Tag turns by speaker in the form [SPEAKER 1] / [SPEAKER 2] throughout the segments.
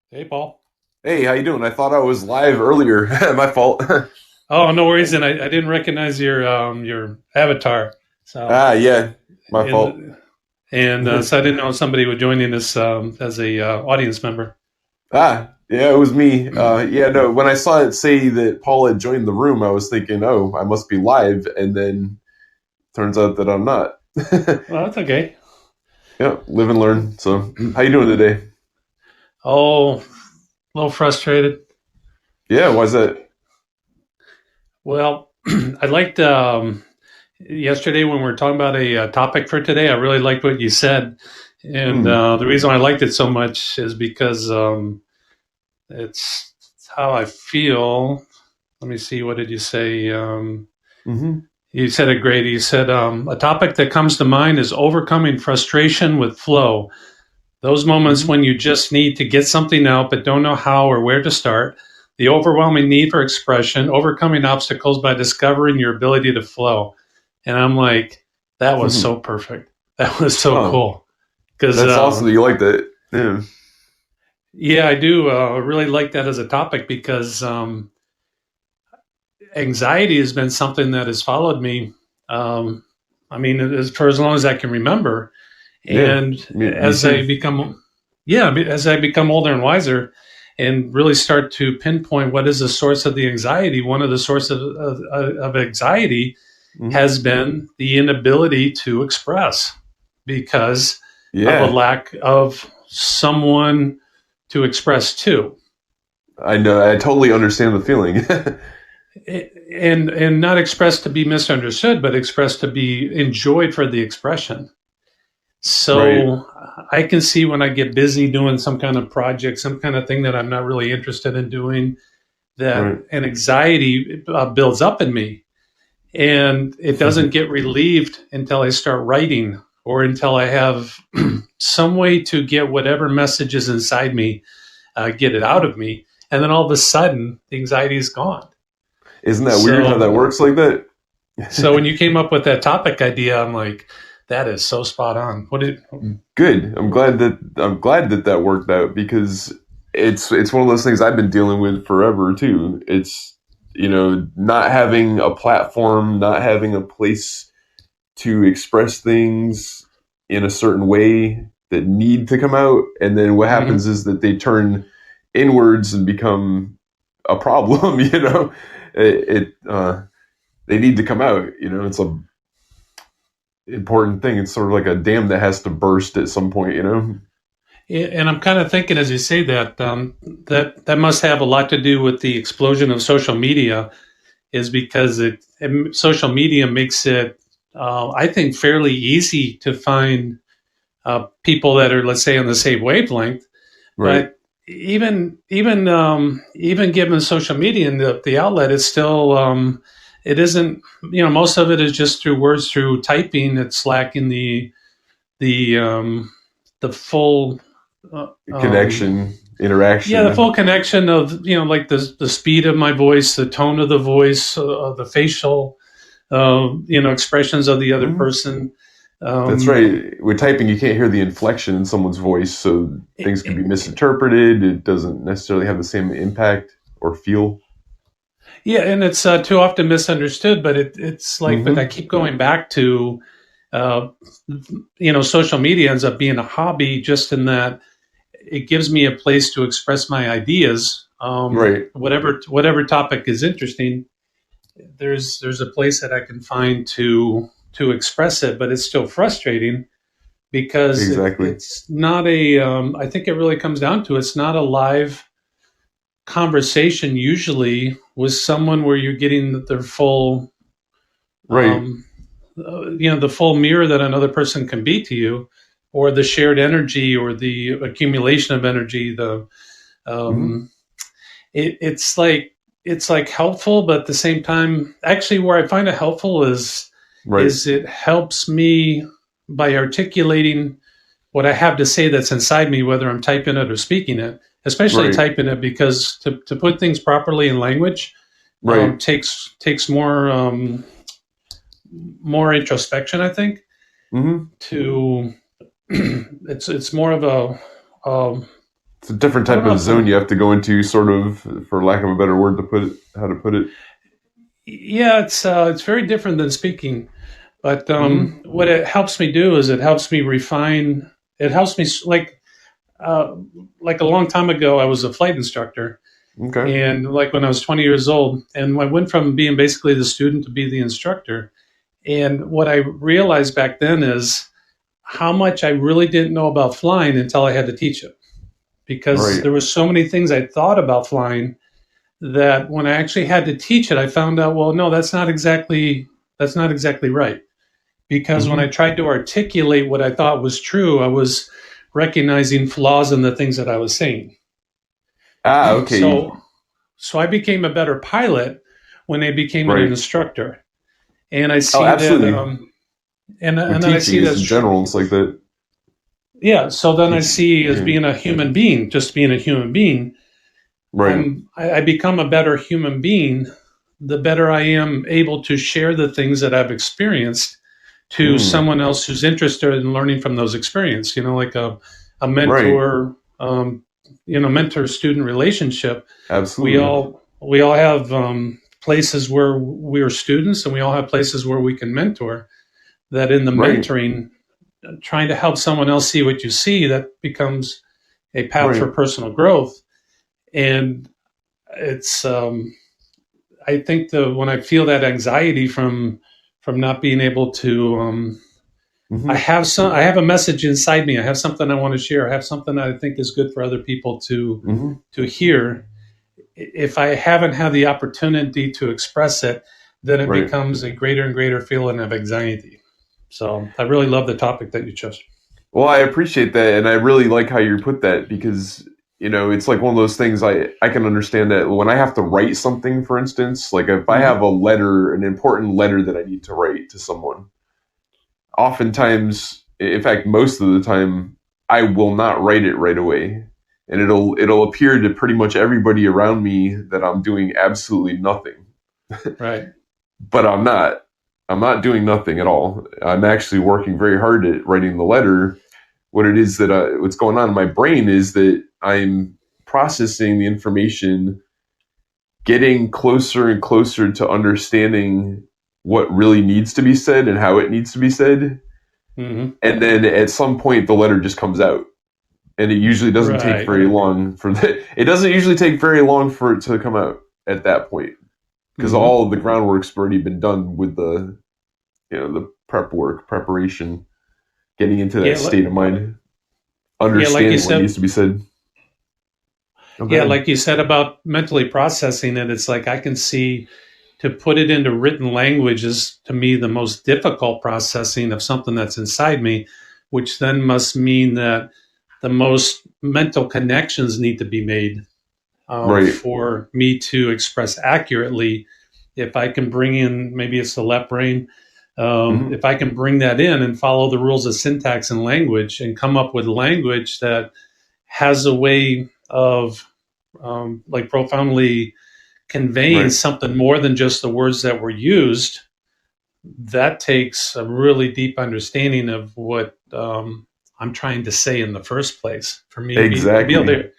[SPEAKER 1] Hey, Paul.
[SPEAKER 2] Hey, how you doing? I thought I was live earlier. My fault.
[SPEAKER 1] Oh, no worries. And I didn't recognize your avatar. So
[SPEAKER 2] Yeah, my fault.
[SPEAKER 1] so I didn't know somebody was joining us as a audience member.
[SPEAKER 2] Yeah, it was me. Yeah, no, when I saw it say that Paul had joined the room, I was thinking, oh, I must be live, and then turns out that I'm not.
[SPEAKER 1] Well, that's okay.
[SPEAKER 2] Yeah, live and learn. So, how you doing today?
[SPEAKER 1] Oh, a little frustrated.
[SPEAKER 2] Yeah, why's that?
[SPEAKER 1] Well, I liked yesterday when we were talking about a topic for today. I really liked what you said, and
[SPEAKER 2] Mm,
[SPEAKER 1] the reason I liked it so much is because it's how I feel. Let me see. What did you say?
[SPEAKER 2] mm-hmm,
[SPEAKER 1] You said it great. You said a topic that comes to mind is overcoming frustration with flow. Those moments
[SPEAKER 2] mm-hmm,
[SPEAKER 1] when you just need to get something out but don't know how or where to start. The overwhelming need for expression, overcoming obstacles by discovering your ability to flow. And I'm like, that was
[SPEAKER 2] mm-hmm.
[SPEAKER 1] so perfect. That was so
[SPEAKER 2] Oh,
[SPEAKER 1] cool. Because,
[SPEAKER 2] that's awesome that you like that. Yeah.
[SPEAKER 1] yeah, I do really like that as a topic because anxiety has been something that has followed me. Um, I mean, for as long as I can remember.
[SPEAKER 2] Yeah,
[SPEAKER 1] And
[SPEAKER 2] me
[SPEAKER 1] as
[SPEAKER 2] too.
[SPEAKER 1] I become, yeah, as I become older and wiser, and really start to pinpoint what is the source of the anxiety, one of the sources of anxiety
[SPEAKER 2] Mm-hmm.
[SPEAKER 1] has been the inability to express because of a
[SPEAKER 2] Yeah,
[SPEAKER 1] lack of someone to express to.
[SPEAKER 2] I know. I totally understand the feeling.
[SPEAKER 1] And not expressed to be misunderstood, but expressed to be enjoyed for the expression.
[SPEAKER 2] Right,
[SPEAKER 1] So I can see when I get busy doing some kind of project, some kind of thing that I'm not really interested in doing, that
[SPEAKER 2] right.
[SPEAKER 1] an anxiety builds up in me. And it doesn't get relieved until I start writing or until I have some way to get whatever message is inside me, get it out of me. And then all of a sudden, the anxiety is gone.
[SPEAKER 2] Isn't that weird how that
[SPEAKER 1] So,
[SPEAKER 2] works like that?
[SPEAKER 1] so when you came up with that topic idea, I'm like, that is so spot on. What did,
[SPEAKER 2] Good. I'm glad that that worked out because it's one of those things I've been dealing with forever too. It's not having a platform, not having a place to express things in a certain way that need to come out, and then what happens
[SPEAKER 1] Mhm.
[SPEAKER 2] is that they turn inwards and become a problem. They need to come out. It's a important thing. It's sort of like a dam that has to burst at some point.
[SPEAKER 1] And I'm kind of thinking as you say that that must have a lot to do with the explosion of social media, is because social media makes it, I think, fairly easy to find people that are, let's say, on the same wavelength.
[SPEAKER 2] Right.
[SPEAKER 1] But even given social media and the outlet, it's still it isn't. Most of it is just through words, through typing. It's lacking the the full. Uh, um,
[SPEAKER 2] Connection,
[SPEAKER 1] Yeah, the full
[SPEAKER 2] interaction.
[SPEAKER 1] connection of, like the speed of my voice, the tone of the voice, the facial expressions of the other
[SPEAKER 2] Mhm.
[SPEAKER 1] person.
[SPEAKER 2] That's
[SPEAKER 1] Um,
[SPEAKER 2] right. With typing, you can't hear the inflection in someone's voice, so
[SPEAKER 1] it,
[SPEAKER 2] things can be
[SPEAKER 1] it,
[SPEAKER 2] misinterpreted. It doesn't necessarily have the same impact or feel.
[SPEAKER 1] yeah, and it's too often misunderstood. But it's like, but I
[SPEAKER 2] Hmm.
[SPEAKER 1] keep going back to, uh, social media ends up being a hobby, just in that it gives me a place to express my ideas.
[SPEAKER 2] Right.
[SPEAKER 1] Whatever topic is interesting, there's a place that I can find to express it, but it's still frustrating because
[SPEAKER 2] Exactly.
[SPEAKER 1] it's not a. I think it really comes down to, it's not a live conversation usually with someone where you're getting their full,
[SPEAKER 2] Right.
[SPEAKER 1] um, the full mirror that another person can be to you, or the shared energy or the accumulation of energy.
[SPEAKER 2] Hmm.
[SPEAKER 1] Um, it's like helpful, but at the same time, actually, where I find it helpful
[SPEAKER 2] Right.
[SPEAKER 1] is it helps me by articulating what I have to say that's inside me, whether I'm typing it or speaking it. Especially
[SPEAKER 2] Right.
[SPEAKER 1] typing it, because to put things properly in language
[SPEAKER 2] Right.
[SPEAKER 1] takes more introspection. I think
[SPEAKER 2] Hmm.
[SPEAKER 1] to it's more of a
[SPEAKER 2] It's a different
[SPEAKER 1] I don't
[SPEAKER 2] type
[SPEAKER 1] know
[SPEAKER 2] of
[SPEAKER 1] if
[SPEAKER 2] zone you have to go into, sort of, for lack of a better word to put it, how to put it.
[SPEAKER 1] yeah, it's very different than speaking. But
[SPEAKER 2] Hmm.
[SPEAKER 1] what it helps me do is it helps me refine. It helps me uh, like a long time ago, I was a flight instructor,
[SPEAKER 2] Okay.
[SPEAKER 1] and like when I was 20 years old, and I went from being basically the student to be the instructor. And what I realized back then is how much I really didn't know about flying until I had to teach it, because
[SPEAKER 2] Right.
[SPEAKER 1] there were so many things I thought about flying that when I actually had to teach it, I found out, well, no, that's not exactly right. Because when I
[SPEAKER 2] Hmm.
[SPEAKER 1] tried to articulate what I thought was true, I was recognizing flaws in the things that I was saying.
[SPEAKER 2] Ah, okay.
[SPEAKER 1] So, so I became a better pilot when I became an
[SPEAKER 2] Right.
[SPEAKER 1] instructor, and I
[SPEAKER 2] Oh,
[SPEAKER 1] see that,
[SPEAKER 2] absolutely.
[SPEAKER 1] and
[SPEAKER 2] With
[SPEAKER 1] then I
[SPEAKER 2] teaching,
[SPEAKER 1] see
[SPEAKER 2] it's
[SPEAKER 1] that,
[SPEAKER 2] in general, it's like that.
[SPEAKER 1] yeah. So then I
[SPEAKER 2] Teaching.
[SPEAKER 1] see as
[SPEAKER 2] Yeah.
[SPEAKER 1] being a human being, just being a human being,
[SPEAKER 2] Right.
[SPEAKER 1] I become a better human being the better I am able to share the things that I've experienced to
[SPEAKER 2] Mm.
[SPEAKER 1] someone else who's interested in learning from those experiences. Like a
[SPEAKER 2] Right.
[SPEAKER 1] mentor, mentor student relationship. We
[SPEAKER 2] Absolutely.
[SPEAKER 1] all have places where we are students, and we all have places where we can mentor. That in the
[SPEAKER 2] Right.
[SPEAKER 1] mentoring, trying to help someone else see what you see, that becomes a path for
[SPEAKER 2] Right.
[SPEAKER 1] personal growth. And it's I think the when I feel that anxiety from not being able to,
[SPEAKER 2] Hmm.
[SPEAKER 1] I have a message inside me. I have something I want to share. I have something I think is good for other people
[SPEAKER 2] Hmm.
[SPEAKER 1] to hear. If I haven't had the opportunity to express it, then it
[SPEAKER 2] Right.
[SPEAKER 1] becomes a greater and greater feeling of anxiety. So I really love the topic that you chose.
[SPEAKER 2] Well, I appreciate that, and I really like how you put that because it's like one of those things. I can understand that when I have to write something, for instance, like if I have
[SPEAKER 1] Mm-hmm.
[SPEAKER 2] a letter, an important letter that I need to write to someone, oftentimes, in fact, most of the time, I will not write it right away, and it'll appear to pretty much everybody around me that I'm doing absolutely nothing.
[SPEAKER 1] Right.
[SPEAKER 2] But I'm not. I'm not doing nothing at all. I'm actually working very hard at writing the letter. What it is that what's going on in my brain is that I'm processing the information, getting closer and closer to understanding what really needs to be said and how it needs to be said.
[SPEAKER 1] Mm-hmm.
[SPEAKER 2] And then at some point, the letter just comes out. And it usually doesn't take
[SPEAKER 1] Right.
[SPEAKER 2] very long for that. It doesn't usually take very long for it to come out at that point because
[SPEAKER 1] Mm-hmm.
[SPEAKER 2] all of the groundwork's already been done with the preparation, getting into that
[SPEAKER 1] Yeah.
[SPEAKER 2] state of mind,
[SPEAKER 1] Yeah. Like you
[SPEAKER 2] understanding what
[SPEAKER 1] said.
[SPEAKER 2] needs to be said. Oh, go
[SPEAKER 1] Yeah,
[SPEAKER 2] ahead.
[SPEAKER 1] like you said about mentally processing it, it's like I can see to put it into written language is to me the most difficult processing of something that's inside me, which then must mean that the most mental connections need to be made
[SPEAKER 2] Right.
[SPEAKER 1] for me to express accurately. If I can bring in, maybe it's the left brain,
[SPEAKER 2] Hmm.
[SPEAKER 1] if I can bring that in and follow the rules of syntax and language and come up with language that has a way of like profoundly conveying
[SPEAKER 2] Right.
[SPEAKER 1] something more than just the words that were used, that takes a really deep understanding of what I'm trying to say in the first place. For me to be able
[SPEAKER 2] Exactly.
[SPEAKER 1] to,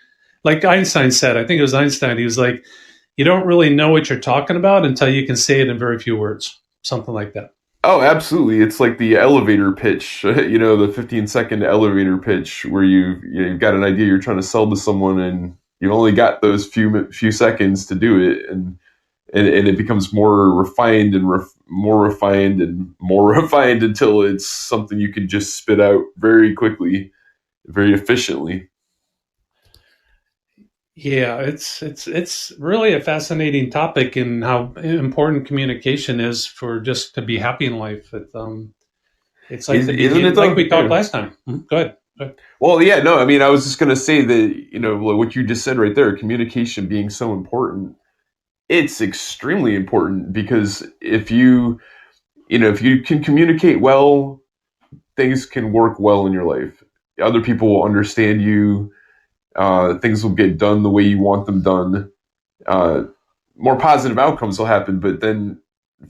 [SPEAKER 1] like Einstein said, I think it was Einstein, he was like, you don't really know what you're talking about until you can say it in very few words, something like that.
[SPEAKER 2] Oh, absolutely. It's like the elevator pitch, the 15-second elevator pitch where you've got an idea you're trying to sell to someone and you've only got those few seconds to do it and it becomes more refined and more refined and more refined until it's something you can just spit out very quickly, very efficiently.
[SPEAKER 1] Yeah, it's really a fascinating topic in how important communication is for just to be happy in life. It's like the
[SPEAKER 2] Isn't
[SPEAKER 1] begin,
[SPEAKER 2] it
[SPEAKER 1] like
[SPEAKER 2] though?
[SPEAKER 1] we talked
[SPEAKER 2] Yeah.
[SPEAKER 1] last time. Go ahead. Go ahead.
[SPEAKER 2] Well, yeah, no, I mean, I was just going to say that, like what you just said right there, communication being so important. It's extremely important because if you can communicate well, things can work well in your life. Other people will understand you. Things will get done the way you want them done. Uh, More positive outcomes will happen. But then,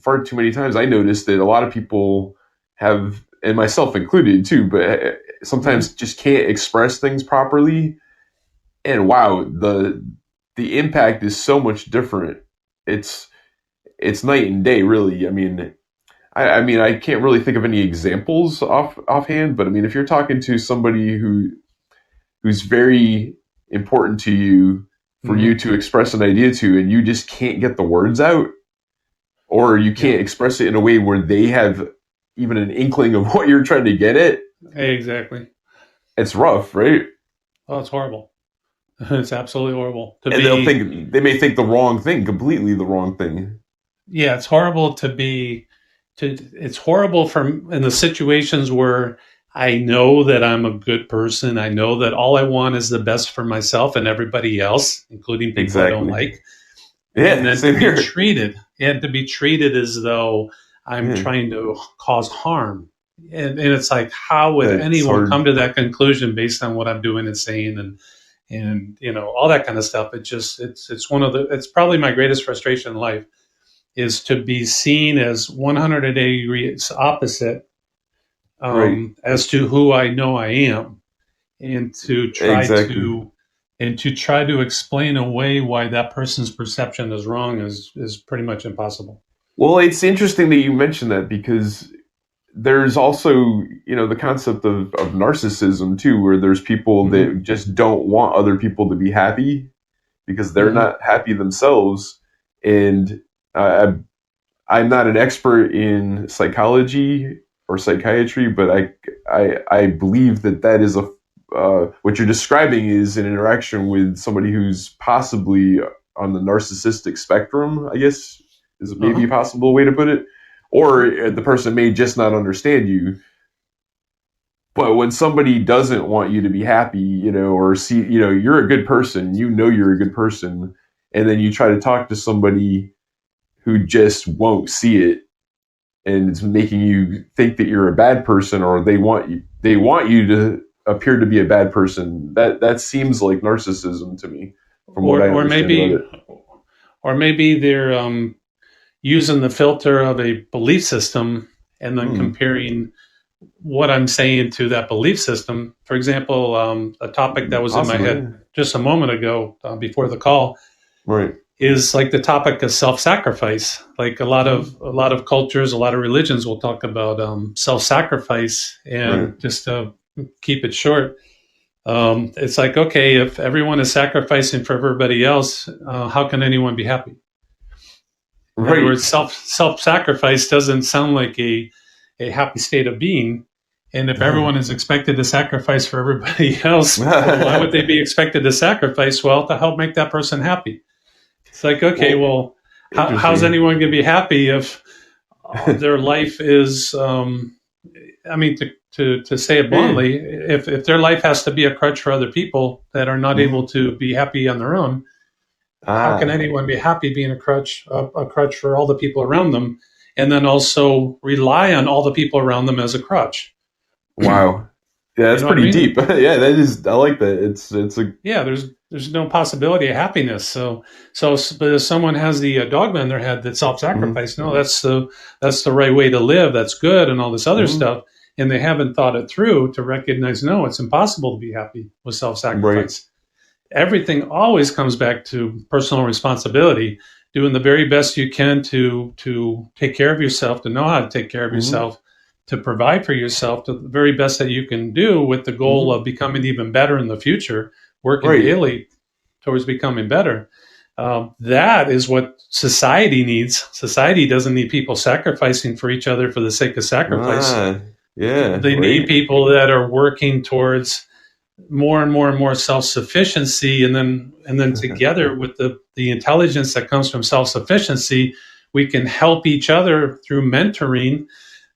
[SPEAKER 2] far too many times, I noticed that a lot of people have, and myself included too, but
[SPEAKER 1] Hmm.
[SPEAKER 2] sometimes just can't express things properly, and wow, the impact is so much different. It's it's night and day, really. I mean, I can't really think of any examples offhand, but I mean, if you're talking to somebody who's very important to you for you
[SPEAKER 1] Hmm.
[SPEAKER 2] to express an idea to, and you just can't get the words out, or you
[SPEAKER 1] Yeah,
[SPEAKER 2] can't express it in a way where they have even an inkling of what you're trying to get at,
[SPEAKER 1] exactly.
[SPEAKER 2] it's rough, right?
[SPEAKER 1] Oh, it's horrible. It's absolutely horrible to
[SPEAKER 2] And they'll
[SPEAKER 1] be.
[SPEAKER 2] think they may think the wrong thing, completely the wrong thing.
[SPEAKER 1] Yeah, it's horrible to be. To it's horrible from in the situations where I know that I'm a good person. I know that all I want is the best for myself and everybody else, including people I don't
[SPEAKER 2] Exactly.
[SPEAKER 1] like. And
[SPEAKER 2] Yeah,
[SPEAKER 1] then to
[SPEAKER 2] same
[SPEAKER 1] be
[SPEAKER 2] here.
[SPEAKER 1] treated and to be treated as though I'm
[SPEAKER 2] Yeah,
[SPEAKER 1] trying to cause harm. And it's like, how would
[SPEAKER 2] that's
[SPEAKER 1] anyone come
[SPEAKER 2] hard.
[SPEAKER 1] to that conclusion based on what I'm doing and saying and all that kind of stuff? It's one of the it's probably my greatest frustration in life is to be seen as 180 degrees opposite
[SPEAKER 2] Right.
[SPEAKER 1] as to who I know I am, and
[SPEAKER 2] Exactly.
[SPEAKER 1] to try to explain away why that person's perception is wrong is pretty much impossible.
[SPEAKER 2] Well, it's interesting that you mentioned that because there's also, the concept of narcissism too, where there's people
[SPEAKER 1] Hmm.
[SPEAKER 2] that just don't want other people to be happy because they're
[SPEAKER 1] Hmm.
[SPEAKER 2] not happy themselves. And uh, I'm not an expert in psychology or psychiatry, but I believe that that is a what you're describing is an interaction with somebody who's possibly on the narcissistic spectrum. I guess is maybe a
[SPEAKER 1] Uh-huh.
[SPEAKER 2] possible way to put it, or the person may just not understand you. But when somebody doesn't want you to be happy, or see, you're a good person, you're a good person, and then you try to talk to somebody who just won't see it and it's making you think that you're a bad person or they want you to appear to be a bad person. That seems like narcissism to me from what
[SPEAKER 1] or
[SPEAKER 2] I
[SPEAKER 1] or
[SPEAKER 2] understand about
[SPEAKER 1] maybe
[SPEAKER 2] it.
[SPEAKER 1] or maybe they're using the filter of a belief system and then
[SPEAKER 2] Hmm,
[SPEAKER 1] comparing what I'm saying to that belief system. For example, a topic that was in my
[SPEAKER 2] possibly,
[SPEAKER 1] head
[SPEAKER 2] yeah.
[SPEAKER 1] just a moment ago before the call
[SPEAKER 2] Right.
[SPEAKER 1] is like the topic of self-sacrifice. Like
[SPEAKER 2] Hmm,
[SPEAKER 1] a lot of cultures, a lot of religions will talk about self-sacrifice,
[SPEAKER 2] right.
[SPEAKER 1] and just to keep it short, it's like, okay, if everyone is sacrificing for everybody else, how can anyone be happy? In other
[SPEAKER 2] Right.
[SPEAKER 1] words, self-sacrifice doesn't sound like a happy state of being. And if everyone is expected to sacrifice for everybody else, well, why would they be expected to sacrifice? Well, to help make that person happy. It's like, okay,
[SPEAKER 2] Well,
[SPEAKER 1] well, how's
[SPEAKER 2] interesting.
[SPEAKER 1] anyone going to be happy if their life is, I mean, to say it
[SPEAKER 2] Yeah.
[SPEAKER 1] bluntly, if their life has to be a crutch for other people that are not able
[SPEAKER 2] Hmm.
[SPEAKER 1] to be happy on their own, how can
[SPEAKER 2] Ah,
[SPEAKER 1] anyone be happy being a crutch for all the people around them, and then also rely on all the people around them as a crutch?
[SPEAKER 2] wow. Yeah,
[SPEAKER 1] You
[SPEAKER 2] that's
[SPEAKER 1] know what I
[SPEAKER 2] pretty deep.
[SPEAKER 1] mean?
[SPEAKER 2] Yeah, that is. I like that. It's a.
[SPEAKER 1] Yeah, there's no possibility of happiness. But if someone has the dogma in their head that
[SPEAKER 2] Mm-hmm,
[SPEAKER 1] self-sacrifice, no, that's the right way to live. That's good, and all this other
[SPEAKER 2] mm-hmm,
[SPEAKER 1] stuff, and they haven't thought it through to recognize, no, it's impossible to be happy with
[SPEAKER 2] right.
[SPEAKER 1] self-sacrifice. Everything always comes back to personal responsibility, doing the very best you can to take care of yourself, to know how to take care of
[SPEAKER 2] Mm-hmm,
[SPEAKER 1] yourself, to provide for yourself, to the very best that you can do, with the goal
[SPEAKER 2] mm-hmm,
[SPEAKER 1] of becoming even better in the future, working
[SPEAKER 2] right.
[SPEAKER 1] daily towards becoming better. That is what society needs. Society doesn't need people sacrificing for each other for the sake of sacrifice.
[SPEAKER 2] Ah, yeah,
[SPEAKER 1] They need
[SPEAKER 2] right.
[SPEAKER 1] people that are working towards more and more and more self-sufficiency, and then together with the intelligence that comes from self-sufficiency, we can help each other through mentoring.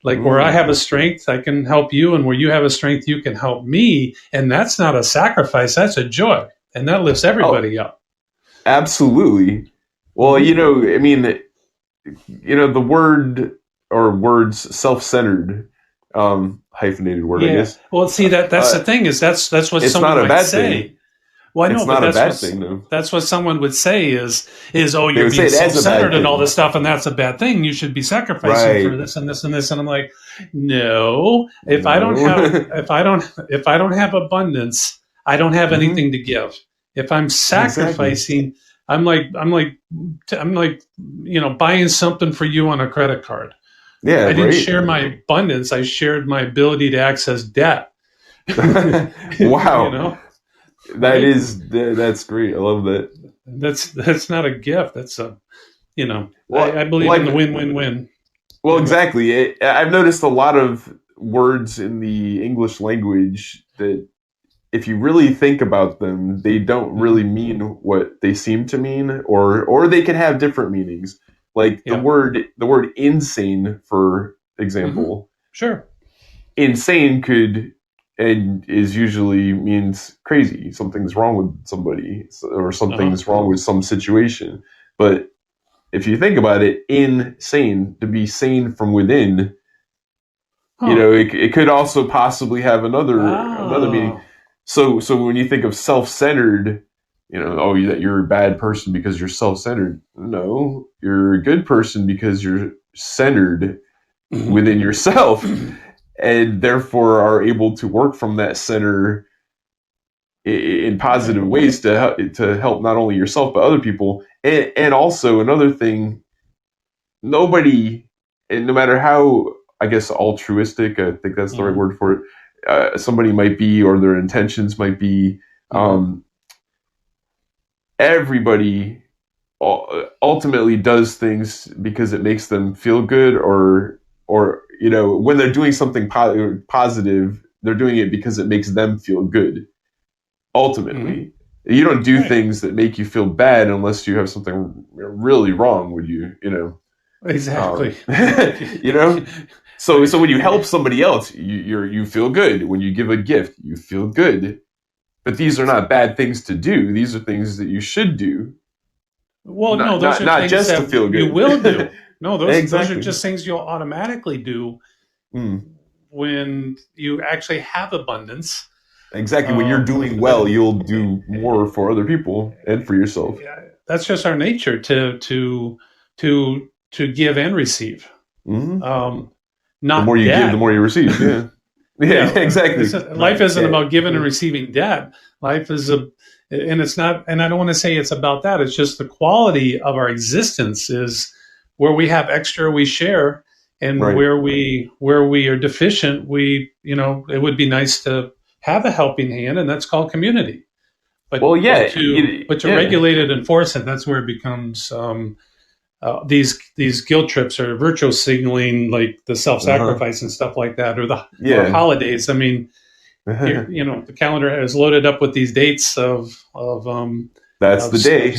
[SPEAKER 1] Like, where I
[SPEAKER 2] Mm.
[SPEAKER 1] have a strength, I can help you, and where you have a strength, you can help me. And that's not a sacrifice, that's a joy, and that lifts
[SPEAKER 2] Oh,
[SPEAKER 1] everybody up.
[SPEAKER 2] absolutely. Well,
[SPEAKER 1] Hmm.
[SPEAKER 2] I mean, the word or words self-centered, hyphenated word, I
[SPEAKER 1] Yeah,
[SPEAKER 2] guess.
[SPEAKER 1] well, see, that's
[SPEAKER 2] Uh,
[SPEAKER 1] the thing, is that's what
[SPEAKER 2] it's
[SPEAKER 1] someone
[SPEAKER 2] not a
[SPEAKER 1] might
[SPEAKER 2] bad thing.
[SPEAKER 1] say. Well, I
[SPEAKER 2] It's
[SPEAKER 1] know, but
[SPEAKER 2] not a bad thing, though.
[SPEAKER 1] that's what someone would say is, oh,
[SPEAKER 2] They
[SPEAKER 1] you're
[SPEAKER 2] would say
[SPEAKER 1] being
[SPEAKER 2] it as a
[SPEAKER 1] self-centered
[SPEAKER 2] bad
[SPEAKER 1] and all
[SPEAKER 2] thing.
[SPEAKER 1] this stuff, and that's a bad thing. You should be sacrificing for
[SPEAKER 2] Right.
[SPEAKER 1] this and this and this. And I'm like, no,
[SPEAKER 2] No.
[SPEAKER 1] if I don't have abundance, I don't have
[SPEAKER 2] Hmm.
[SPEAKER 1] anything to give. If I'm
[SPEAKER 2] Exactly.
[SPEAKER 1] sacrificing, I'm like, buying something for you on a credit card.
[SPEAKER 2] Yeah,
[SPEAKER 1] I didn't
[SPEAKER 2] right.
[SPEAKER 1] share my abundance. I shared my ability to access debt. you
[SPEAKER 2] Wow.
[SPEAKER 1] know, right?
[SPEAKER 2] That's great. I love that.
[SPEAKER 1] That's not a gift. That's a, I
[SPEAKER 2] Well,
[SPEAKER 1] believe in the
[SPEAKER 2] like
[SPEAKER 1] win-win-win.
[SPEAKER 2] well,
[SPEAKER 1] Yeah.
[SPEAKER 2] exactly. I've noticed a lot of words in the English language that if you really think about them, they don't really
[SPEAKER 1] Mhm.
[SPEAKER 2] mean what they seem to mean, or they can have different meanings. Like
[SPEAKER 1] Yeah.
[SPEAKER 2] the word insane, for
[SPEAKER 1] Hmm.
[SPEAKER 2] example,
[SPEAKER 1] Sure.
[SPEAKER 2] insane could and is usually means crazy. Something's wrong with somebody, or
[SPEAKER 1] Uh-huh.
[SPEAKER 2] something's wrong with some situation. But if you think about it, insane, to be sane from within,
[SPEAKER 1] Huh.
[SPEAKER 2] it could also possibly have another meaning.
[SPEAKER 1] Oh.
[SPEAKER 2] So when you think of self-centered, oh, that you're a bad person because you're self-centered. No, you're a good person because you're centered
[SPEAKER 1] Mhm.
[SPEAKER 2] within yourself, and therefore are able to work from that center in
[SPEAKER 1] Right.
[SPEAKER 2] positive ways to help not only yourself but other people. And also another thing, nobody, and no matter how, I guess, altruistic, I think that's the right
[SPEAKER 1] Mhm.
[SPEAKER 2] word for it, somebody might be, or their intentions might be,
[SPEAKER 1] Mhm.
[SPEAKER 2] um, everybody ultimately does things because it makes them feel good, or when they're doing something positive, they're doing it because it makes them feel good.
[SPEAKER 1] Mhm.
[SPEAKER 2] Ultimately, you don't do
[SPEAKER 1] Right.
[SPEAKER 2] things that make you feel bad unless you have something really wrong with you.
[SPEAKER 1] Exactly.
[SPEAKER 2] You know. So
[SPEAKER 1] Right.
[SPEAKER 2] when you help somebody else, you feel good. When you give a gift, you feel good. But these are not bad things to do. These are things that you should do,
[SPEAKER 1] Well, no,
[SPEAKER 2] not
[SPEAKER 1] those
[SPEAKER 2] not
[SPEAKER 1] are
[SPEAKER 2] not
[SPEAKER 1] things
[SPEAKER 2] just to
[SPEAKER 1] that
[SPEAKER 2] feel
[SPEAKER 1] you will
[SPEAKER 2] good.
[SPEAKER 1] do. No, those are
[SPEAKER 2] Exactly.
[SPEAKER 1] just things you'll automatically do
[SPEAKER 2] Mm.
[SPEAKER 1] when you actually have abundance.
[SPEAKER 2] Exactly. When you're
[SPEAKER 1] Um,
[SPEAKER 2] doing well, you'll do more for other people and for yourself.
[SPEAKER 1] yeah, that's just our nature to give and receive.
[SPEAKER 2] Hmm.
[SPEAKER 1] Um,
[SPEAKER 2] The more
[SPEAKER 1] not
[SPEAKER 2] you give, the
[SPEAKER 1] debt.
[SPEAKER 2] more you receive. Yeah. Yeah.
[SPEAKER 1] Yeah,
[SPEAKER 2] Exactly.
[SPEAKER 1] life
[SPEAKER 2] Not
[SPEAKER 1] isn't
[SPEAKER 2] debt.
[SPEAKER 1] about giving and
[SPEAKER 2] Yeah.
[SPEAKER 1] receiving debt. Life is and it's not, and I don't want to say it's about that. It's just the quality of our existence is where we have extra, we share, and
[SPEAKER 2] Right.
[SPEAKER 1] where we are deficient, it would be nice to have a helping hand, and that's called community. But
[SPEAKER 2] Well,
[SPEAKER 1] but
[SPEAKER 2] yeah.
[SPEAKER 1] to but to
[SPEAKER 2] Yeah.
[SPEAKER 1] regulate it and enforce it, that's where it becomes these guilt trips or virtual signaling, like the self
[SPEAKER 2] Uh huh.
[SPEAKER 1] sacrifice and stuff like that, or
[SPEAKER 2] Yeah.
[SPEAKER 1] holidays. I mean, here, the calendar is loaded up with these dates
[SPEAKER 2] That's
[SPEAKER 1] of
[SPEAKER 2] the day.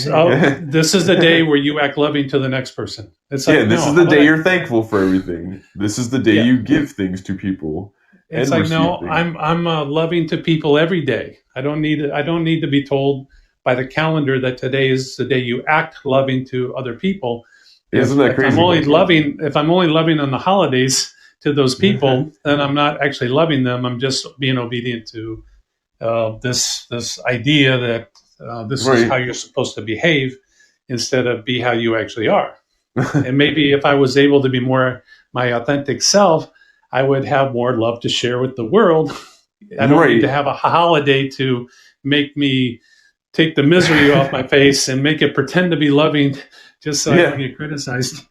[SPEAKER 1] this is the day where you act loving to the next person. It's
[SPEAKER 2] Yeah,
[SPEAKER 1] like,
[SPEAKER 2] this
[SPEAKER 1] no,
[SPEAKER 2] is
[SPEAKER 1] how
[SPEAKER 2] the
[SPEAKER 1] about
[SPEAKER 2] day
[SPEAKER 1] I?
[SPEAKER 2] you're thankful for everything. This is the day
[SPEAKER 1] Yeah,
[SPEAKER 2] you give things to people
[SPEAKER 1] it's
[SPEAKER 2] and
[SPEAKER 1] like,
[SPEAKER 2] receive
[SPEAKER 1] no,
[SPEAKER 2] things.
[SPEAKER 1] I'm loving to people every day. I don't need to be told by the calendar that today is the day you act loving to other people.
[SPEAKER 2] Isn't
[SPEAKER 1] if
[SPEAKER 2] that
[SPEAKER 1] if I'm
[SPEAKER 2] crazy?
[SPEAKER 1] only loving if I'm only loving on the holidays to those people, then I'm not actually loving them. I'm just being obedient to this idea that this is how
[SPEAKER 2] Right.
[SPEAKER 1] you're supposed to behave instead of be how you actually are. And maybe if I was able to be more my authentic self, I would have more love to share with the world. I don't need to
[SPEAKER 2] Right.
[SPEAKER 1] have a holiday to make me take the misery off my face and make it pretend to be loving just so I don't
[SPEAKER 2] Yeah.
[SPEAKER 1] get criticized.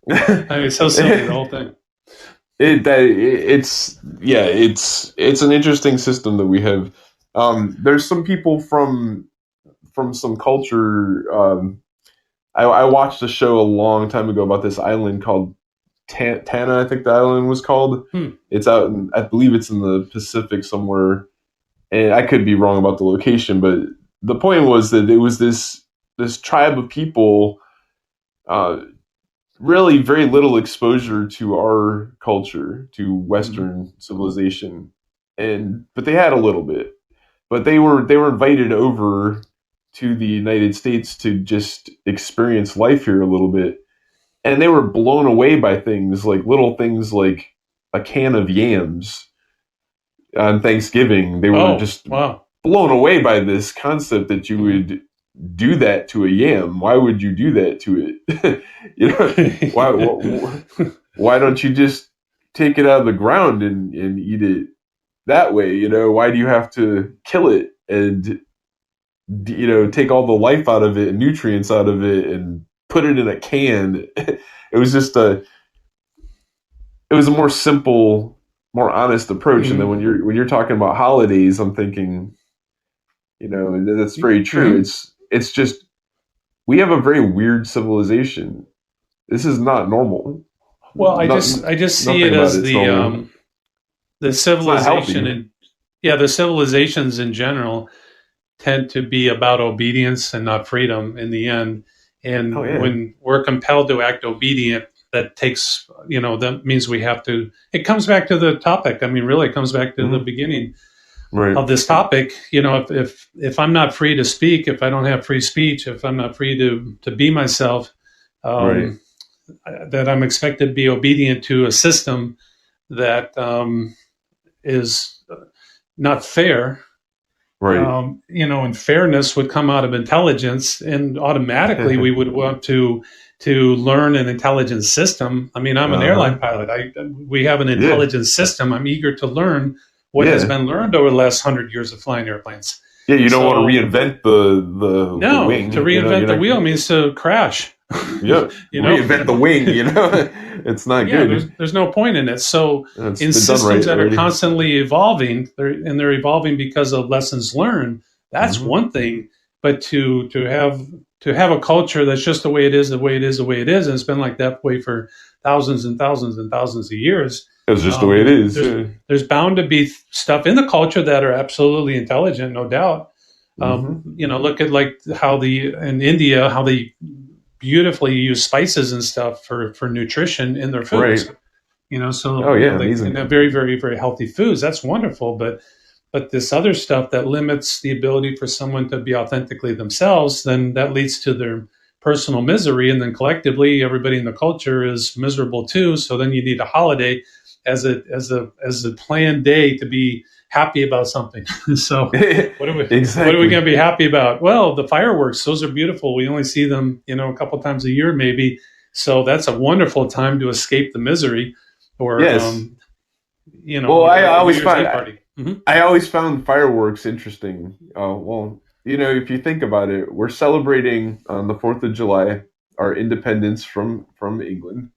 [SPEAKER 1] I mean, it's so silly, the whole thing.
[SPEAKER 2] It's yeah, it's an interesting system that we have. There's some people from some culture. I watched a show a long time ago about this island called Tana, I think the island was called.
[SPEAKER 1] Hmm.
[SPEAKER 2] It's out in, I believe it's in the Pacific somewhere, and I could be wrong about the location, but the point was that it was this tribe of people, uh, really very little exposure to our culture, to
[SPEAKER 1] Mm-hmm.
[SPEAKER 2] Western civilization, and but they had a little bit, but they were invited over to the United States to just experience life here a little bit, and they were blown away by little things like a can of yams on Thanksgiving. They were
[SPEAKER 1] Oh,
[SPEAKER 2] just
[SPEAKER 1] wow.
[SPEAKER 2] blown away by this concept that you
[SPEAKER 1] Mm-hmm.
[SPEAKER 2] would do that to a yam. Why would you do that to it? Why, why don't you just take it out of the ground and eat it that way? Why do you have to kill it? And take all the life out of it and nutrients out of it and put it in a can. It was just it was a more simple, more honest approach. And then
[SPEAKER 1] Mm-hmm.
[SPEAKER 2] when you're talking about holidays, I'm thinking, that's very true.
[SPEAKER 1] Mm-hmm.
[SPEAKER 2] It's just we have a very weird civilization. This is not normal.
[SPEAKER 1] Well,
[SPEAKER 2] Not,
[SPEAKER 1] I just see
[SPEAKER 2] nothing
[SPEAKER 1] it
[SPEAKER 2] about
[SPEAKER 1] as
[SPEAKER 2] it's normal.
[SPEAKER 1] the
[SPEAKER 2] It's not
[SPEAKER 1] civilization,
[SPEAKER 2] healthy.
[SPEAKER 1] and yeah, the civilizations in general tend to be about obedience and not freedom in the end.
[SPEAKER 2] Oh
[SPEAKER 1] And
[SPEAKER 2] yeah.
[SPEAKER 1] when we're compelled to act obedient, that takes, that means we have to, it comes back to the topic. I mean, really, it comes back to the
[SPEAKER 2] Hmm.
[SPEAKER 1] beginning
[SPEAKER 2] Right.
[SPEAKER 1] of this topic. If I'm not free to speak, if I don't have free speech, if I'm not free to be myself,
[SPEAKER 2] Right.
[SPEAKER 1] um, that I'm expected to be obedient to a system that is not fair.
[SPEAKER 2] Right.
[SPEAKER 1] And fairness would come out of intelligence, and automatically we would want to learn an intelligent system. I mean, I'm an
[SPEAKER 2] Uh
[SPEAKER 1] airline
[SPEAKER 2] huh.
[SPEAKER 1] pilot. We have an
[SPEAKER 2] Yeah.
[SPEAKER 1] intelligent system. I'm eager to learn what has
[SPEAKER 2] Yeah.
[SPEAKER 1] been learned over the last 100 years of flying airplanes.
[SPEAKER 2] Yeah. You don't want to
[SPEAKER 1] So
[SPEAKER 2] reinvent the
[SPEAKER 1] no, to
[SPEAKER 2] wing. You're
[SPEAKER 1] reinvent the
[SPEAKER 2] not.
[SPEAKER 1] wheel means to crash.
[SPEAKER 2] Yeah.
[SPEAKER 1] you know,
[SPEAKER 2] Reinvent the wing. It's not
[SPEAKER 1] yeah,
[SPEAKER 2] good.
[SPEAKER 1] there's no point in it. So
[SPEAKER 2] It's
[SPEAKER 1] in
[SPEAKER 2] been done
[SPEAKER 1] systems
[SPEAKER 2] right
[SPEAKER 1] that are
[SPEAKER 2] already.
[SPEAKER 1] constantly evolving, they're evolving because of lessons learned. That's
[SPEAKER 2] Hmm.
[SPEAKER 1] one thing. But to have a culture that's just the way it is, the way it is, the way it is, and it's been like that way for thousands and thousands and thousands of years.
[SPEAKER 2] It's just the way it
[SPEAKER 1] Um,
[SPEAKER 2] is.
[SPEAKER 1] there's
[SPEAKER 2] Yeah.
[SPEAKER 1] there's bound to be stuff in the culture that are absolutely intelligent, no doubt.
[SPEAKER 2] Hmm.
[SPEAKER 1] Look at like how in India, how they beautifully use spices and stuff for nutrition in their foods.
[SPEAKER 2] Right.
[SPEAKER 1] So
[SPEAKER 2] Oh yeah.
[SPEAKER 1] they can
[SPEAKER 2] Amazing.
[SPEAKER 1] have very, very, very healthy foods. That's wonderful. But this other stuff that limits the ability for someone to be authentically themselves, then that leads to their personal misery, and then collectively everybody in the culture is miserable too. So then you need a holiday as a planned day to be happy about something. So what are we
[SPEAKER 2] Exactly.
[SPEAKER 1] going to be happy about? Well, the fireworks, those are beautiful. We only see them, a couple times a year, maybe. So that's a wonderful time to escape the misery, or
[SPEAKER 2] Yes. Well,
[SPEAKER 1] or a New Year's Eve party. Mm-hmm.
[SPEAKER 2] I always found fireworks interesting. Well, if you think about it, we're celebrating on the Fourth of July our independence from England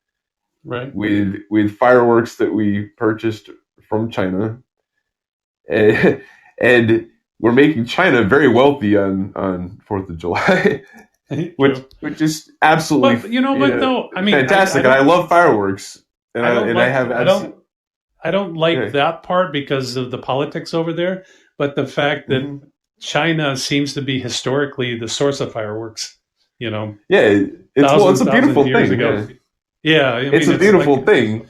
[SPEAKER 1] Right.
[SPEAKER 2] with fireworks that we purchased from China, and, and we're making China very wealthy on Fourth of July,
[SPEAKER 1] True.
[SPEAKER 2] which is absolutely
[SPEAKER 1] But though, I mean, I
[SPEAKER 2] fantastic. And I
[SPEAKER 1] don't,
[SPEAKER 2] love fireworks, and
[SPEAKER 1] I don't like, I
[SPEAKER 2] I've seen.
[SPEAKER 1] don't, I don't like
[SPEAKER 2] Yeah.
[SPEAKER 1] that part because of the politics over there. But the fact that
[SPEAKER 2] Hmm.
[SPEAKER 1] China seems to be historically the source of fireworks, you know,
[SPEAKER 2] Yeah, it's
[SPEAKER 1] thousands,
[SPEAKER 2] a
[SPEAKER 1] thousands of
[SPEAKER 2] beautiful
[SPEAKER 1] years
[SPEAKER 2] thing.
[SPEAKER 1] ago.
[SPEAKER 2] Yeah,
[SPEAKER 1] Yeah, I
[SPEAKER 2] it's
[SPEAKER 1] mean,
[SPEAKER 2] a
[SPEAKER 1] it's like,
[SPEAKER 2] beautiful thing.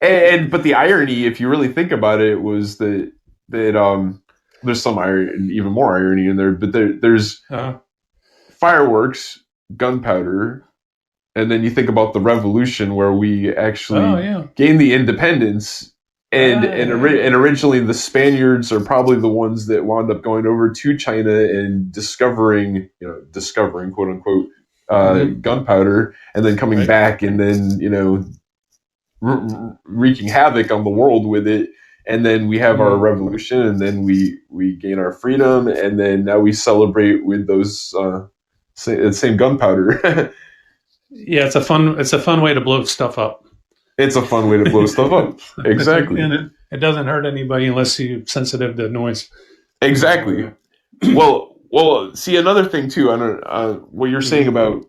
[SPEAKER 2] And but the irony, if you really think about it, was that there's some irony, even more irony in there. But there's
[SPEAKER 1] uh,
[SPEAKER 2] fireworks, gunpowder, and then you think about the revolution where we
[SPEAKER 1] oh
[SPEAKER 2] actually
[SPEAKER 1] yeah,
[SPEAKER 2] gained the independence. And
[SPEAKER 1] right.
[SPEAKER 2] originally the Spaniards are probably the ones that wound up going over to China and discovering quote unquote
[SPEAKER 1] Mm-hmm.
[SPEAKER 2] gunpowder, and then coming
[SPEAKER 1] Right.
[SPEAKER 2] back and then wreaking havoc on the world with it. And then we have our
[SPEAKER 1] Mm.
[SPEAKER 2] revolution, and then we gain our freedom, and then now we celebrate with those same gunpowder.
[SPEAKER 1] Yeah, it's a fun way to blow stuff up.
[SPEAKER 2] It's a fun way to blow stuff up. Exactly.
[SPEAKER 1] And it doesn't hurt anybody unless you're sensitive to noise.
[SPEAKER 2] Exactly.
[SPEAKER 1] So,
[SPEAKER 2] Well. See, another thing too. I don't what you're saying
[SPEAKER 1] mhm,
[SPEAKER 2] about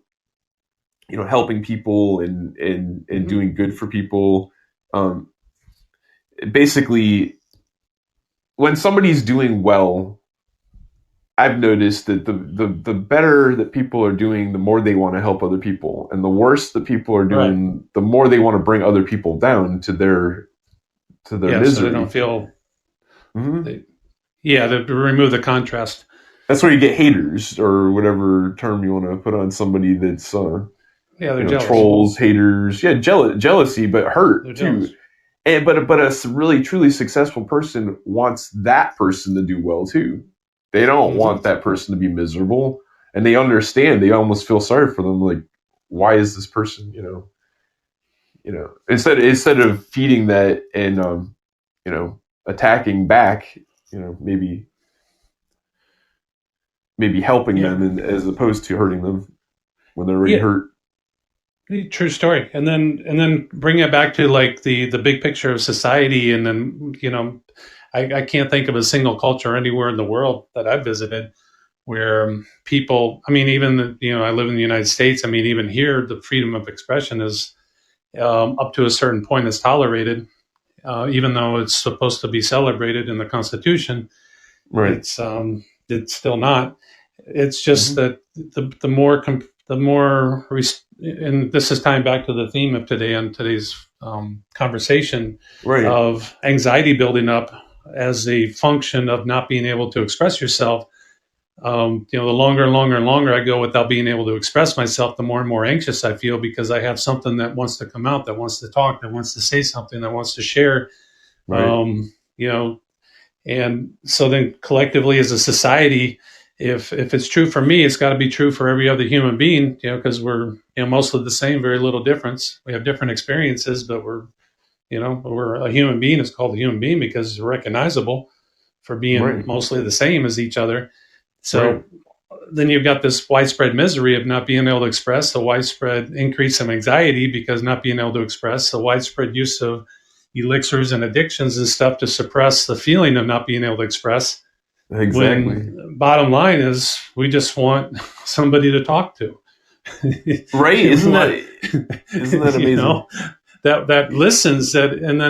[SPEAKER 2] helping people and
[SPEAKER 1] mhm.
[SPEAKER 2] doing good for people. Um, Basically, when somebody's doing well, I've noticed that the better that people are doing, the more they want to help other people, and the worse that people are
[SPEAKER 1] Right.
[SPEAKER 2] doing, the more they want to bring other people down to their
[SPEAKER 1] Yeah, so they don't
[SPEAKER 2] misery.
[SPEAKER 1] feel.
[SPEAKER 2] Hmm.
[SPEAKER 1] They, yeah, to remove the contrast.
[SPEAKER 2] That's where you get haters or whatever term you want to put on somebody that's
[SPEAKER 1] Yeah, they're jealous.
[SPEAKER 2] trolls, haters, yeah, jealousy, but
[SPEAKER 1] They're
[SPEAKER 2] hurt too.
[SPEAKER 1] jealous.
[SPEAKER 2] And but a really truly successful person wants that person to do well too. They don't
[SPEAKER 1] Hmm.
[SPEAKER 2] want that person to be miserable, and they understand. They almost feel sorry for them. Like, why is this person, instead of feeding that and um, attacking back, maybe maybe helping
[SPEAKER 1] Yeah.
[SPEAKER 2] them as opposed to hurting them when they're already
[SPEAKER 1] Yeah.
[SPEAKER 2] hurt.
[SPEAKER 1] True story. And then bring it back to like the big picture of society. And then, I can't think of a single culture anywhere in the world that I've visited where people, I mean, even, I live in the United States. I mean, even here, the freedom of expression is, up to a certain point is tolerated, even though it's supposed to be celebrated in the Constitution.
[SPEAKER 2] Right.
[SPEAKER 1] It's still not. It's just
[SPEAKER 2] Hmm.
[SPEAKER 1] that the more, and this is tying back to the theme of today on today's conversation
[SPEAKER 2] Right.
[SPEAKER 1] of anxiety building up as a function of not being able to express yourself. The longer and longer and longer I go without being able to express myself, the more and more anxious I feel because I have something that wants to come out, that wants to talk, that wants to say something, that wants to share.
[SPEAKER 2] Right.
[SPEAKER 1] Um, you know, and so then collectively as a society, if it's true for me, it's got to be true for every other human being, because we're, mostly the same, very little difference. We have different experiences, but we're a human being. It's called a human being because it's recognizable for being
[SPEAKER 2] Right.
[SPEAKER 1] mostly the same as each other.
[SPEAKER 2] Right.
[SPEAKER 1] So then you've got this widespread misery of not being able to express, the widespread increase in anxiety because not being able to express, the widespread use of elixirs and addictions and stuff to suppress the feeling of not being able to express. When
[SPEAKER 2] Exactly.
[SPEAKER 1] bottom line is, we just want somebody to talk to.
[SPEAKER 2] Right.
[SPEAKER 1] we want,
[SPEAKER 2] Isn't that amazing?
[SPEAKER 1] that listens, that and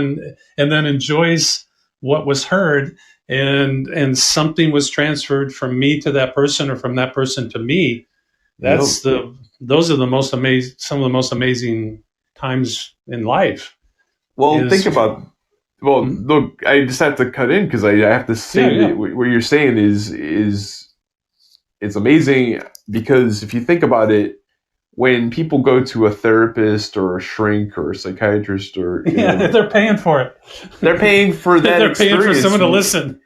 [SPEAKER 1] then enjoys what was heard, and something was transferred from me to that person or from that person to me.
[SPEAKER 2] Yep.
[SPEAKER 1] Those are the most amazing, some of the most amazing times in life
[SPEAKER 2] Well, think
[SPEAKER 1] is.
[SPEAKER 2] about. Well,
[SPEAKER 1] Hmm?
[SPEAKER 2] look, I just have to cut in because I have to
[SPEAKER 1] Yeah,
[SPEAKER 2] say that
[SPEAKER 1] yeah.
[SPEAKER 2] what you're saying is it's amazing because if you think about it, when people go to a therapist or a shrink or a psychiatrist or
[SPEAKER 1] Yeah, they're paying for it.
[SPEAKER 2] they're paying for that
[SPEAKER 1] They're paying for
[SPEAKER 2] experience.
[SPEAKER 1] someone to listen.